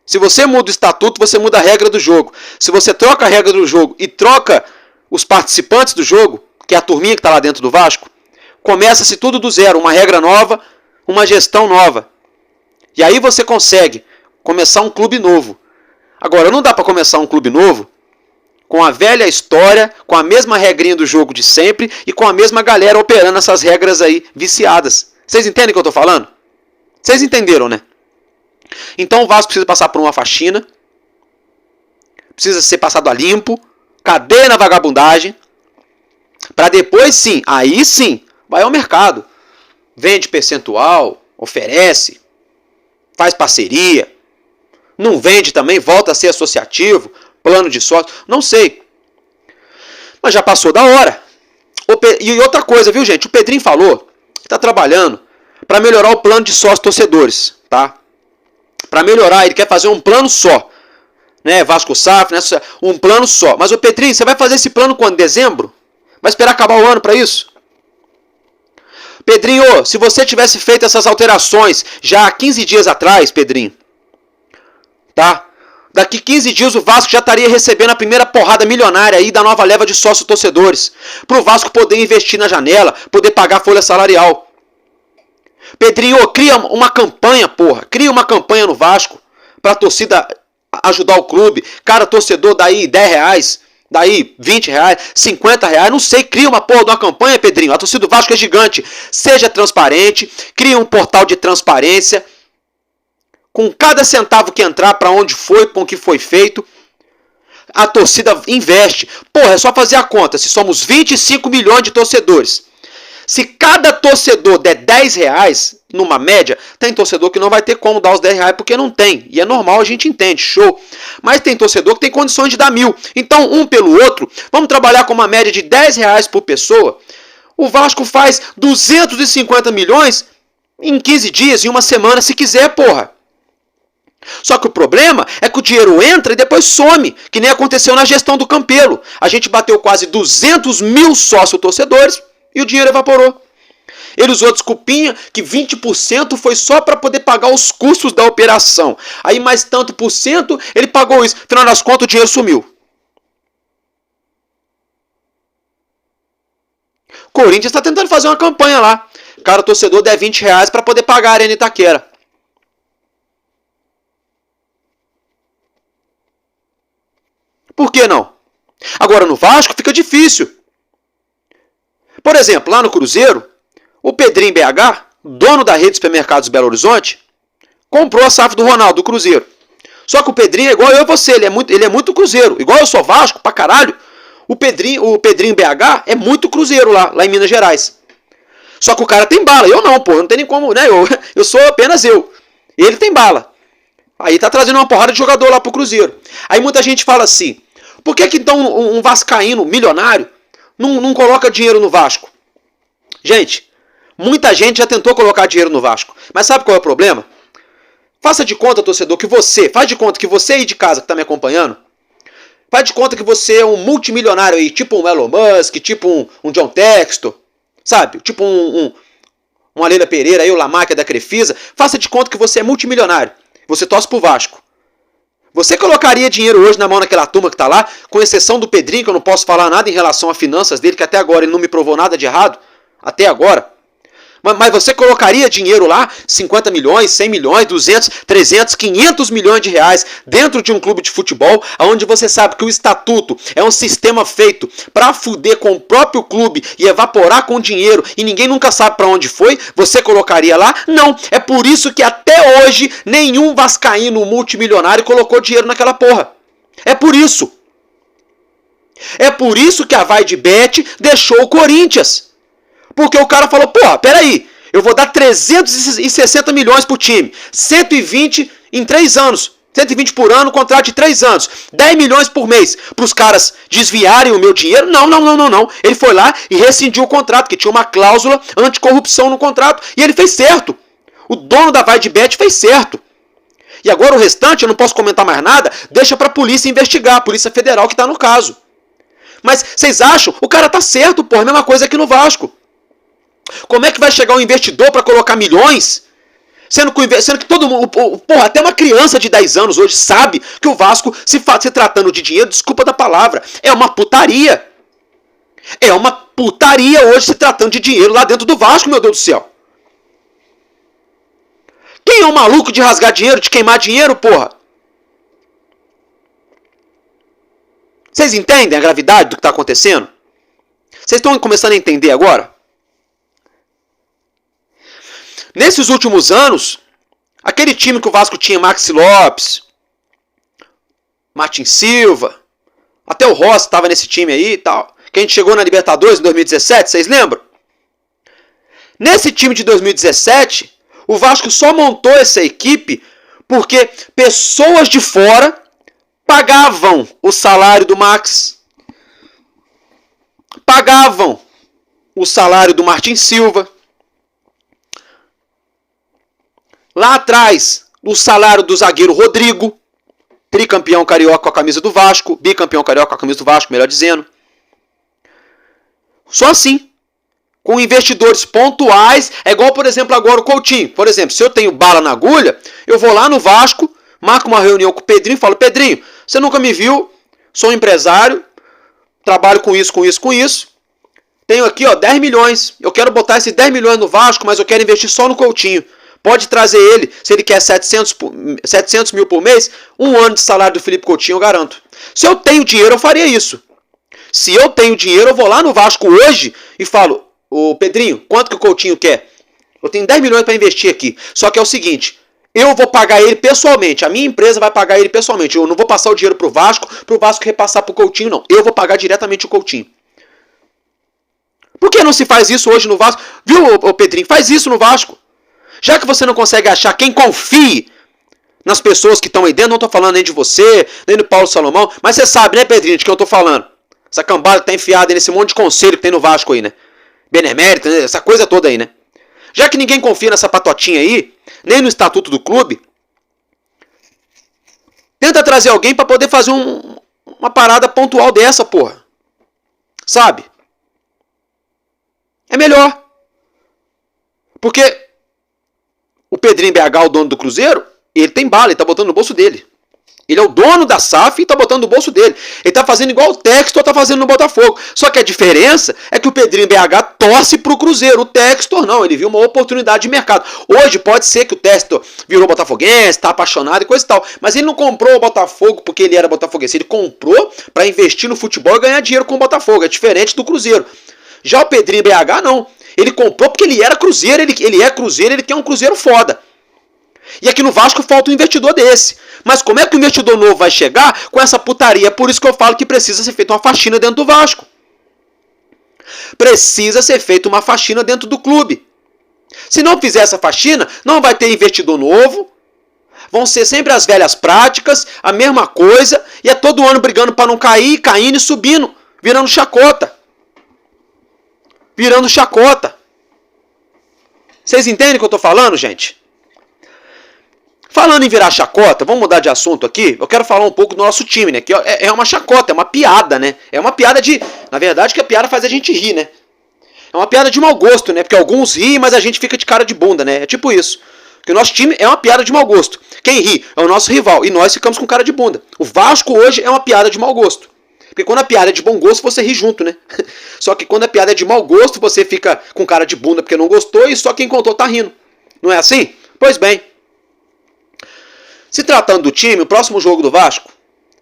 Se você muda o estatuto, você muda a regra do jogo. Se você troca a regra do jogo e troca os participantes do jogo, que é a turminha que está lá dentro do Vasco, começa-se tudo do zero, uma regra nova, uma gestão nova. E aí você consegue começar um clube novo. Agora, não dá para começar um clube novo com a velha história, com a mesma regrinha do jogo de sempre e com a mesma galera operando essas regras aí viciadas. Vocês entendem o que eu estou falando? Vocês entenderam, né? Então o Vasco precisa passar por uma faxina, precisa ser passado a limpo, cadeia na vagabundagem, para depois sim, aí sim, vai ao mercado. Vende percentual, oferece, faz parceria. Não vende também, volta a ser associativo, plano de sócio, não sei. Mas já passou da hora. E outra coisa, viu, gente? O Pedrinho falou que está trabalhando para melhorar o plano de sócios torcedores, tá? Para melhorar, ele quer fazer um plano só. Né? Vasco SAF, né? Um plano só. Mas, ô Pedrinho, você vai fazer esse plano quando? Dezembro? Vai esperar acabar o ano para isso? Pedrinho, se você tivesse feito essas alterações já há 15 dias atrás, Pedrinho, tá? Daqui 15 dias o Vasco já estaria recebendo a primeira porrada milionária aí da nova leva de sócios torcedores. Para o Vasco poder investir na janela, poder pagar a folha salarial. Pedrinho, cria uma campanha, porra. Cria uma campanha no Vasco para a torcida ajudar o clube. Cara, torcedor, daí 10 reais, daí 20 reais, 50 reais, não sei. Cria uma porra de uma campanha, Pedrinho. A torcida do Vasco é gigante. Seja transparente, cria um portal de transparência. Com cada centavo que entrar, para onde foi, com o que foi feito, a torcida investe. Porra, é só fazer a conta. Se somos 25 milhões de torcedores, se cada torcedor der 10 reais, numa média, tem torcedor que não vai ter como dar os 10 reais porque não tem. E é normal, a gente entende, show. Mas tem torcedor que tem condições de dar 1.000. Então, um pelo outro, vamos trabalhar com uma média de 10 reais por pessoa. O Vasco faz 250 milhões em 15 dias, em uma semana, se quiser, porra. Só que o problema é que o dinheiro entra e depois some, que nem aconteceu na gestão do Campelo. A gente bateu quase 200 mil sócios-torcedores e o dinheiro evaporou. Ele usou desculpinha que 20% foi só para poder pagar os custos da operação. Aí mais tanto por cento ele pagou isso. Afinal das contas o dinheiro sumiu. Corinthians está tentando fazer uma campanha lá. Cara, o torcedor der 20 reais para poder pagar a Arena Itaquera. Por que não? Agora no Vasco fica difícil. Por exemplo, lá no Cruzeiro, o Pedrinho BH, dono da rede de supermercados Belo Horizonte, comprou a SAF do Ronaldo, do Cruzeiro. Só que o Pedrinho é igual eu e você, ele é muito Cruzeiro. Igual eu sou Vasco, pra caralho, o Pedrinho BH é muito Cruzeiro lá em Minas Gerais. Só que o cara tem bala, eu não, pô, não tem nem como, né? Eu sou apenas eu. Ele tem bala. Aí tá trazendo uma porrada de jogador lá pro Cruzeiro. Aí muita gente fala assim, por que então um vascaíno milionário não coloca dinheiro no Vasco? Gente, muita gente já tentou colocar dinheiro no Vasco. Mas sabe qual é o problema? Faça de conta, torcedor, faz de conta que você aí de casa que tá me acompanhando, faz de conta que você é um multimilionário aí, tipo um Elon Musk, tipo um John Textor, sabe? Tipo uma Leila Pereira aí, o Lamarck da Crefisa. Faça de conta que você é multimilionário. Você torce pro Vasco. Você colocaria dinheiro hoje na mão daquela turma que está lá, com exceção do Pedrinho, que eu não posso falar nada em relação às finanças dele, que até agora ele não me provou nada de errado, até agora. Mas você colocaria dinheiro lá, 50 milhões, 100 milhões, 200, 300, 500 milhões de reais dentro de um clube de futebol, onde você sabe que o estatuto é um sistema feito para fuder com o próprio clube e evaporar com dinheiro e ninguém nunca sabe para onde foi? Você colocaria lá? Não. É por isso que até hoje nenhum vascaíno multimilionário colocou dinheiro naquela porra. É por isso. É por isso que a Vai de Bet deixou o Corinthians. Porque o cara falou, porra, peraí, eu vou dar 360 milhões pro time, 120 em 3 anos. 120 por ano, contrato de 3 anos. 10 milhões por mês. Para os caras desviarem o meu dinheiro? Não. Ele foi lá e rescindiu o contrato, que tinha uma cláusula anticorrupção no contrato. E ele fez certo. O dono da VaideBet fez certo. E agora o restante, eu não posso comentar mais nada, deixa para a polícia investigar, a Polícia Federal que está no caso. Mas vocês acham? O cara tá certo, porra. A mesma coisa aqui no Vasco. Como é que vai chegar um investidor para colocar milhões? Sendo que todo mundo, porra, até uma criança de 10 anos hoje sabe que o Vasco, se tratando de dinheiro, desculpa da palavra, é uma putaria. É uma putaria hoje se tratando de dinheiro lá dentro do Vasco, meu Deus do céu. Quem é o maluco de rasgar dinheiro, de queimar dinheiro, porra? Vocês entendem a gravidade do que está acontecendo? Vocês estão começando a entender agora? Nesses últimos anos, aquele time que o Vasco tinha, Maxi Lopes, Martin Silva, até o Rossi estava nesse time aí e tal, que a gente chegou na Libertadores em 2017, vocês lembram? Nesse time de 2017, o Vasco só montou essa equipe porque pessoas de fora pagavam o salário do Max, pagavam o salário do Martin Silva. Lá atrás, o salário do zagueiro Rodrigo, tricampeão carioca com a camisa do Vasco, bicampeão carioca com a camisa do Vasco, melhor dizendo. Só assim, com investidores pontuais, é igual, por exemplo, agora o Coutinho. Por exemplo, se eu tenho bala na agulha, eu vou lá no Vasco, marco uma reunião com o Pedrinho e falo, Pedrinho, você nunca me viu, sou um empresário, trabalho com isso, tenho aqui 10 milhões, eu quero botar esses 10 milhões no Vasco, mas eu quero investir só no Coutinho. Pode trazer ele, se ele quer 700 mil por mês, 1 ano de salário do Felipe Coutinho, eu garanto. Se eu tenho dinheiro, eu faria isso. Se eu tenho dinheiro, eu vou lá no Vasco hoje e falo, ô Pedrinho, quanto que o Coutinho quer? Eu tenho 10 milhões para investir aqui. Só que é o seguinte, eu vou pagar ele pessoalmente, a minha empresa vai pagar ele pessoalmente. Eu não vou passar o dinheiro pro Vasco repassar pro Coutinho, não. Eu vou pagar diretamente o Coutinho. Por que não se faz isso hoje no Vasco? Viu, ô Pedrinho? Faz isso no Vasco. Já que você não consegue achar quem confie nas pessoas que estão aí dentro, não estou falando nem de você, nem do Paulo Salomão, mas você sabe, né, Pedrinho, de quem eu estou falando? Essa cambada que está enfiada nesse monte de conselho que tem no Vasco aí, né? Benemérito, né? Essa coisa toda aí, né? Já que ninguém confia nessa patotinha aí, nem no estatuto do clube, tenta trazer alguém para poder fazer uma parada pontual dessa, porra. Sabe? É melhor. Porque o Pedrinho BH, o dono do Cruzeiro, ele tem bala, ele tá botando no bolso dele. Ele é o dono da SAF e tá botando no bolso dele. Ele tá fazendo igual o Textor tá fazendo no Botafogo. Só que a diferença é que o Pedrinho BH torce pro Cruzeiro. O Textor não, ele viu uma oportunidade de mercado. Hoje pode ser que o Textor virou botafoguense, tá apaixonado e coisa e tal. Mas ele não comprou o Botafogo porque ele era botafoguense. Ele comprou para investir no futebol e ganhar dinheiro com o Botafogo. É diferente do Cruzeiro. Já o Pedrinho BH não. Ele comprou porque ele era Cruzeiro, ele é Cruzeiro, ele quer um Cruzeiro foda. E aqui no Vasco falta um investidor desse. Mas como é que o investidor novo vai chegar com essa putaria? É por isso que eu falo que precisa ser feita uma faxina dentro do Vasco. Precisa ser feita uma faxina dentro do clube. Se não fizer essa faxina, não vai ter investidor novo. Vão ser sempre as velhas práticas, a mesma coisa. E é todo ano brigando para não cair, caindo e subindo, virando chacota. Virando chacota. Vocês entendem o que eu estou falando, gente? Falando em virar chacota, vamos mudar de assunto aqui. Eu quero falar um pouco do nosso time, né? Que é uma chacota, é uma piada, né? É uma piada de... Na verdade, que a piada faz a gente rir, né? É uma piada de mau gosto, né? Porque alguns riem, mas a gente fica de cara de bunda, né? É tipo isso. Porque o nosso time é uma piada de mau gosto. Quem ri é o nosso rival. E nós ficamos com cara de bunda. O Vasco hoje é uma piada de mau gosto. Porque quando a piada é de bom gosto, você ri junto, né? Só que quando a piada é de mau gosto, você fica com cara de bunda porque não gostou e só quem contou tá rindo. Não é assim? Pois bem. Se tratando do time, o próximo jogo do Vasco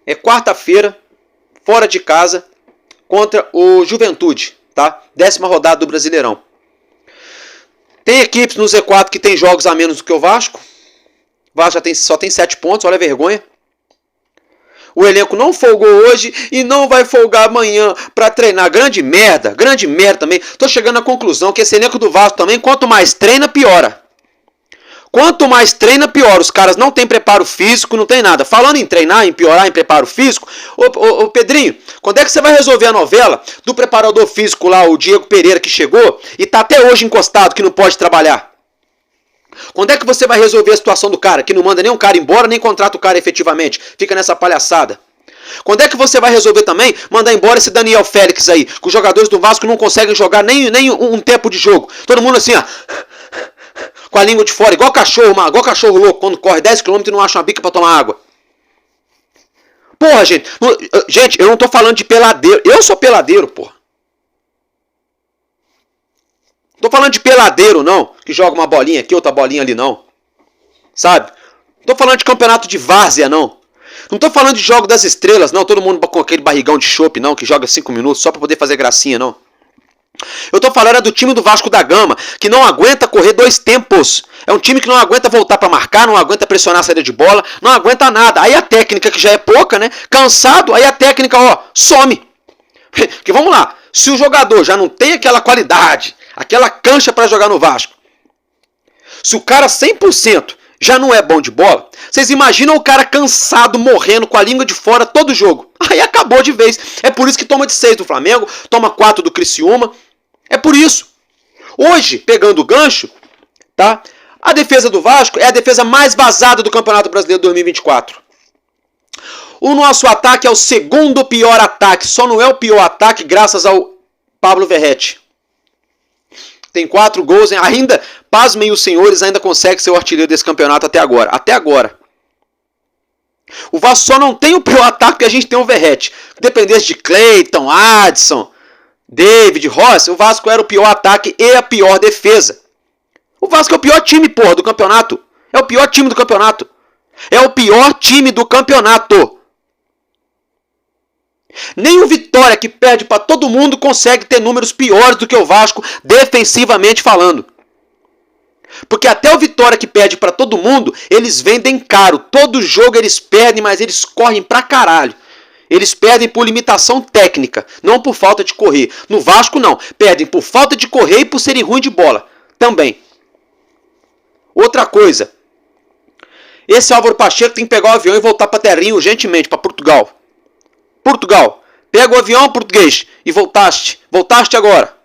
é quarta-feira, fora de casa, contra o Juventude, tá? 10ª rodada do Brasileirão. Tem equipes no Z4 que tem jogos a menos do que o Vasco. O Vasco só tem 7 pontos, olha a vergonha. O elenco não folgou hoje e não vai folgar amanhã para treinar. Grande merda também. Tô chegando à conclusão que esse elenco do Vasco também, quanto mais treina, piora. Quanto mais treina, pior. Os caras não têm preparo físico, não tem nada. Falando em treinar, em piorar, em preparo físico, ô Pedrinho, quando é que você vai resolver a novela do preparador físico lá, o Diego Pereira, que chegou e tá até hoje encostado, que não pode trabalhar? Quando é que você vai resolver a situação do cara, que não manda nem um cara embora, nem contrata o cara efetivamente? Fica nessa palhaçada. Quando é que você vai resolver também mandar embora esse Daniel Félix aí, que os jogadores do Vasco não conseguem jogar nem um tempo de jogo? Todo mundo assim, ó, com a língua de fora, igual cachorro louco, quando corre 10 km e não acha uma bica pra tomar água. Porra, gente. Gente, eu não tô falando de peladeiro. Eu sou peladeiro, porra. Não tô falando de peladeiro, não. Que joga uma bolinha aqui, outra bolinha ali, não. Sabe? Não tô falando de campeonato de várzea, não. Não tô falando de jogo das estrelas, não. Todo mundo com aquele barrigão de chopp, não. Que joga 5 minutos só pra poder fazer gracinha, não. Eu tô falando do time do Vasco da Gama, que não aguenta correr 2 tempos. É um time que não aguenta voltar pra marcar, não aguenta pressionar a saída de bola, não aguenta nada. Aí a técnica, que já é pouca, né? Cansado, aí a técnica, ó, some. Porque vamos lá, se o jogador já não tem aquela qualidade, aquela cancha pra jogar no Vasco, se o cara 100% já não é bom de bola, vocês imaginam o cara cansado, morrendo, com a língua de fora todo jogo. Aí acabou de vez. É por isso que toma de 6 do Flamengo, toma 4 do Criciúma. É por isso. Hoje, pegando o gancho, tá? A defesa do Vasco é a defesa mais vazada do Campeonato Brasileiro 2024. O nosso ataque é o segundo pior ataque. Só não é o pior ataque graças ao Pablo Verratti. Tem 4 gols. Ainda, pasmem os senhores, ainda consegue ser o artilheiro desse campeonato até agora. Até agora. O Vasco só não tem o pior ataque porque a gente tem o Verratti. Dependesse de Cleiton, Adson, David, Rossi, o Vasco era o pior ataque e a pior defesa. O Vasco é o pior time, porra, do campeonato. É o pior time do campeonato. É o pior time do campeonato. Nem o Vitória, que perde pra todo mundo, consegue ter números piores do que o Vasco, defensivamente falando. Porque até o Vitória, que perde pra todo mundo, eles vendem caro. Todo jogo eles perdem, mas eles correm pra caralho. Eles perdem por limitação técnica, não por falta de correr. No Vasco, não. Perdem por falta de correr e por serem ruins de bola. Também. Outra coisa. Esse Álvaro Pacheco tem que pegar o avião e voltar pra terrinha urgentemente, pra Portugal. Portugal. Pega o avião, português, e voltaste. Voltaste agora.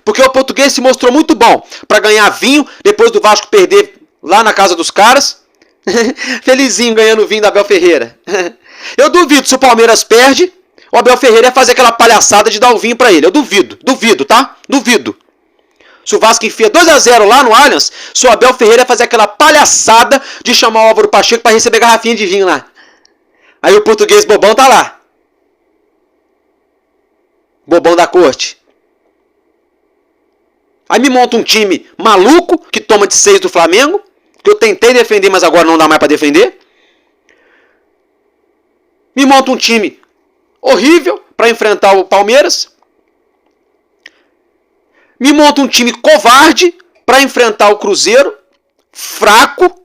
Porque o português se mostrou muito bom pra ganhar vinho, depois do Vasco perder lá na casa dos caras. Felizinho ganhando vinho da Abel Ferreira. Eu duvido, se o Palmeiras perde, o Abel Ferreira ia fazer aquela palhaçada de dar o vinho pra ele. Eu duvido, tá? Duvido. Se o Vasco enfia 2-0 lá no Allianz, se o Abel Ferreira ia fazer aquela palhaçada de chamar o Álvaro Pacheco pra receber garrafinha de vinho lá. Aí o português bobão tá lá. Bobão da corte. Aí me monta um time maluco, que toma de 6 do Flamengo, que eu tentei defender, mas agora não dá mais pra defender. Me monta um time horrível para enfrentar o Palmeiras. Me monta um time covarde para enfrentar o Cruzeiro, fraco.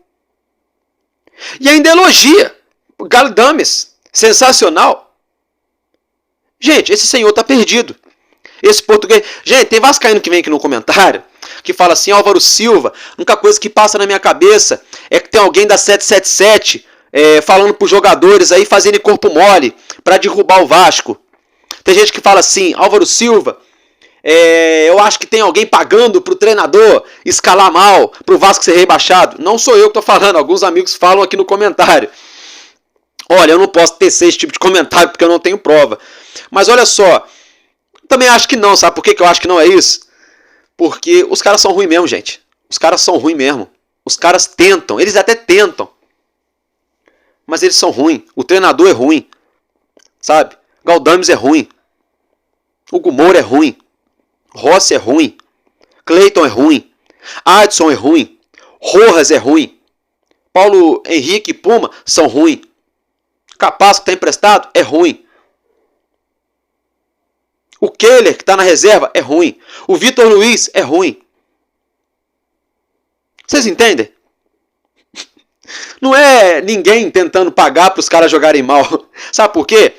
E ainda elogia o Galdames, sensacional. Gente, esse senhor tá perdido. Esse português... Gente, tem vascaíno que vem aqui no comentário que fala assim: Álvaro Silva, a única coisa que passa na minha cabeça é que tem alguém da 777 falando pros jogadores aí, fazendo corpo mole para derrubar o Vasco. Tem gente que fala assim: Álvaro Silva, eu acho que tem alguém pagando pro treinador escalar mal, pro Vasco ser rebaixado. Não sou eu que tô falando, alguns amigos falam aqui no comentário. Olha, eu não posso tecer esse tipo de comentário porque eu não tenho prova. Mas olha só, também acho que não, sabe por que eu acho que não é isso? Porque os caras são ruins mesmo, gente. Os caras são ruins mesmo. Os caras tentam, eles até tentam. Mas eles são ruins. O treinador é ruim. Sabe? Galdames é ruim. Hugo Moura é ruim. Rossi é ruim. Cleiton é ruim. Adson é ruim. Rojas é ruim. Paulo Henrique e Puma são ruins. Capaz que está emprestado é ruim. O Keller, que está na reserva, é ruim. O Vitor Luiz é ruim. Vocês entendem? Não é ninguém tentando pagar para os caras jogarem mal. Sabe por quê?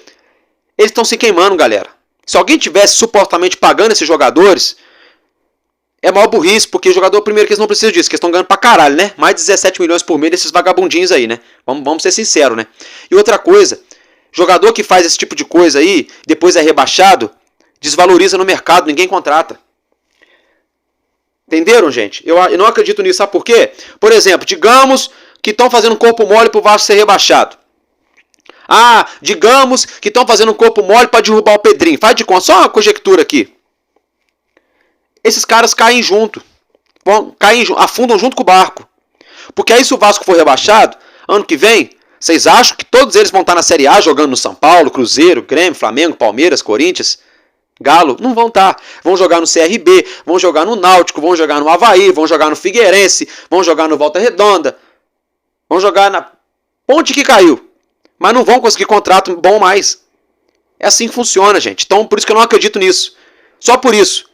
Eles estão se queimando, galera. Se alguém tivesse supostamente pagando esses jogadores, é maior burrice, porque o jogador, primeiro que eles não precisam disso, que eles estão ganhando pra caralho, né? Mais de 17 milhões por mês desses vagabundinhos aí, né? Vamos ser sinceros, né? E outra coisa, jogador que faz esse tipo de coisa aí, depois é rebaixado, desvaloriza no mercado, ninguém contrata. Entenderam, gente? Eu não acredito nisso, sabe por quê? Por exemplo, digamos que estão fazendo corpo mole pro Vasco ser rebaixado. Ah, digamos que estão fazendo um corpo mole para derrubar o Pedrinho. Faz de conta, só uma conjectura aqui. Esses caras caem junto. Afundam junto com o barco. Porque aí se o Vasco for rebaixado, ano que vem, vocês acham que todos eles vão estar na Série A jogando no São Paulo, Cruzeiro, Grêmio, Flamengo, Palmeiras, Corinthians, Galo? Não vão estar. Vão jogar no CRB, vão jogar no Náutico, vão jogar no Avaí, vão jogar no Figueirense, vão jogar no Volta Redonda, vão jogar na Ponte que caiu. Mas não vão conseguir contrato bom mais. É assim que funciona, gente. Então por isso que eu não acredito nisso. Só por isso.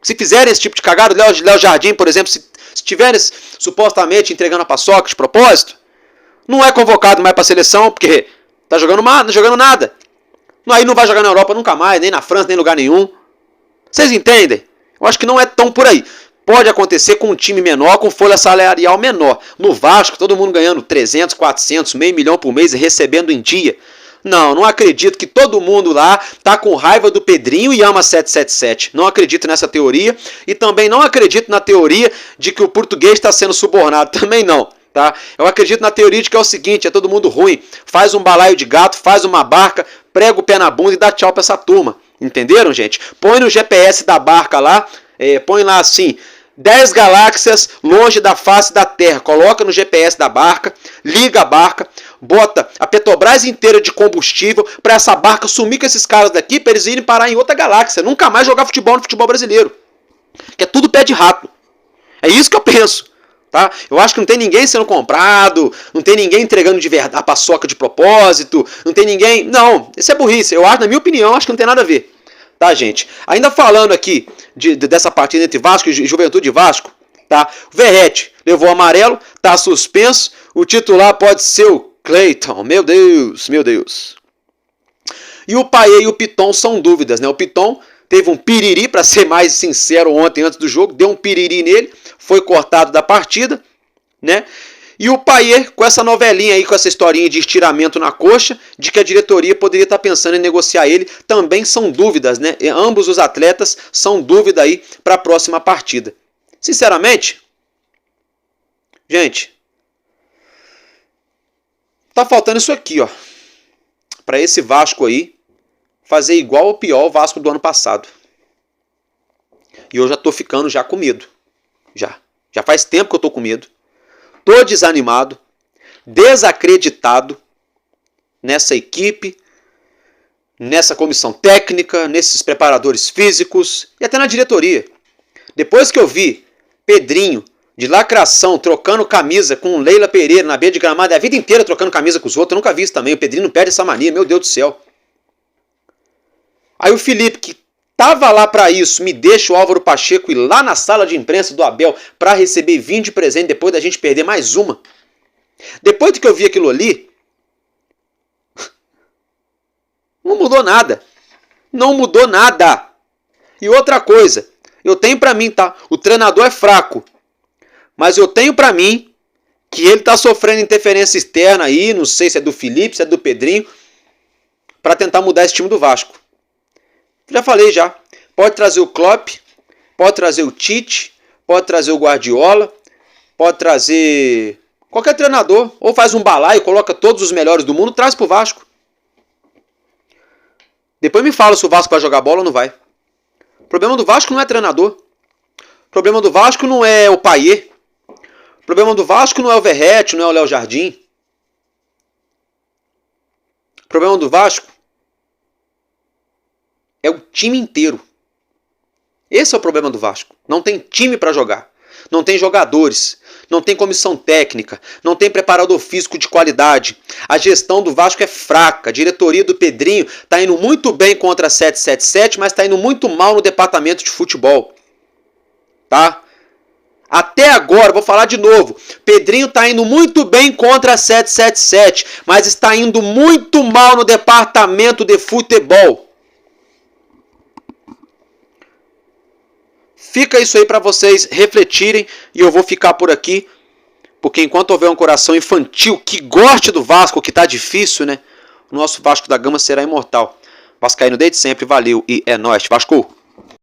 Se fizerem esse tipo de cagada, o Léo Jardim, por exemplo, se estiverem supostamente entregando a paçoca de propósito, não é convocado mais para a seleção, porque tá jogando nada. Aí não vai jogar na Europa nunca mais, nem na França, nem em lugar nenhum. Vocês entendem? Eu acho que não é tão por aí. Pode acontecer com um time menor, com folha salarial menor. No Vasco, todo mundo ganhando 300, 400, meio milhão por mês e recebendo em dia. Não acredito que todo mundo lá tá com raiva do Pedrinho e ama 777. Não acredito nessa teoria. E também não acredito na teoria de que o português está sendo subornado. Também não. Tá? Eu acredito na teoria de que é o seguinte, é todo mundo ruim. Faz um balaio de gato, faz uma barca, prega o pé na bunda e dá tchau pra essa turma. Entenderam, gente? Põe no GPS da barca lá, põe lá assim... 10 galáxias longe da face da Terra. Coloca no GPS da barca, liga a barca, bota a Petrobras inteira de combustível para essa barca sumir com esses caras daqui, para eles irem parar em outra galáxia. Nunca mais jogar futebol no futebol brasileiro. Que é tudo pé de rato. É isso que eu penso. Tá? Eu acho que não tem ninguém sendo comprado, não tem ninguém entregando de verdade a paçoca de propósito, não tem ninguém... Não, isso é burrice. Eu acho, na minha opinião, acho que não tem nada a ver. Tá, gente? Ainda falando aqui dessa partida entre Vasco e Juventude Vasco, tá? O Verratti levou amarelo, tá suspenso. O titular pode ser o Cleiton. Meu Deus, meu Deus. E o Payet e o Piton são dúvidas, né? O Piton teve um piriri, para ser mais sincero, ontem antes do jogo, deu um piriri nele, foi cortado da partida, né? E o Payet, com essa novelinha aí, com essa historinha de estiramento na coxa, de que a diretoria poderia estar pensando em negociar ele, também são dúvidas, né? E ambos os atletas são dúvida aí para a próxima partida. Sinceramente, gente, tá faltando isso aqui, ó. Para esse Vasco aí fazer igual ou pior o Vasco do ano passado. E eu já tô ficando já com medo. Já faz tempo que eu tô com medo. Tô desanimado, desacreditado nessa equipe, nessa comissão técnica, nesses preparadores físicos e até na diretoria. Depois que eu vi Pedrinho de lacração trocando camisa com Leila Pereira na beira de gramado, a vida inteira trocando camisa com os outros, eu nunca vi isso também. O Pedrinho não perde essa mania, meu Deus do céu. Aí o Felipe, que tava lá para isso, me deixa o Álvaro Pacheco ir lá na sala de imprensa do Abel para receber 20 de presente depois da gente perder mais uma. Depois de que eu vi aquilo ali, não mudou nada. Não mudou nada. E outra coisa, eu tenho para mim, tá? O treinador é fraco, mas eu tenho para mim que ele tá sofrendo interferência externa aí, não sei se é do Felipe, se é do Pedrinho, para tentar mudar esse time do Vasco. Já falei já. Pode trazer o Klopp, pode trazer o Tite, pode trazer o Guardiola, pode trazer qualquer treinador. Ou faz um balaio, coloca todos os melhores do mundo, traz pro Vasco. Depois me fala se o Vasco vai jogar bola ou não vai. O problema do Vasco não é treinador. O problema do Vasco não é o Payet. O problema do Vasco não é o Verratti, não é o Léo Jardim. O problema do Vasco é o time inteiro. Esse é o problema do Vasco. Não tem time para jogar. Não tem jogadores. Não tem comissão técnica. Não tem preparador físico de qualidade. A gestão do Vasco é fraca. A diretoria do Pedrinho está indo muito bem contra a 777, mas está indo muito mal no departamento de futebol. Tá? Até agora, vou falar de novo. Pedrinho está indo muito bem contra a 777, mas está indo muito mal no departamento de futebol. fica isso aí para vocês refletirem e eu vou ficar por aqui, porque enquanto houver um coração infantil que goste do Vasco, que tá difícil, né? O nosso Vasco da Gama será imortal. Vascaíno desde sempre, valeu e é nóis, Vasco!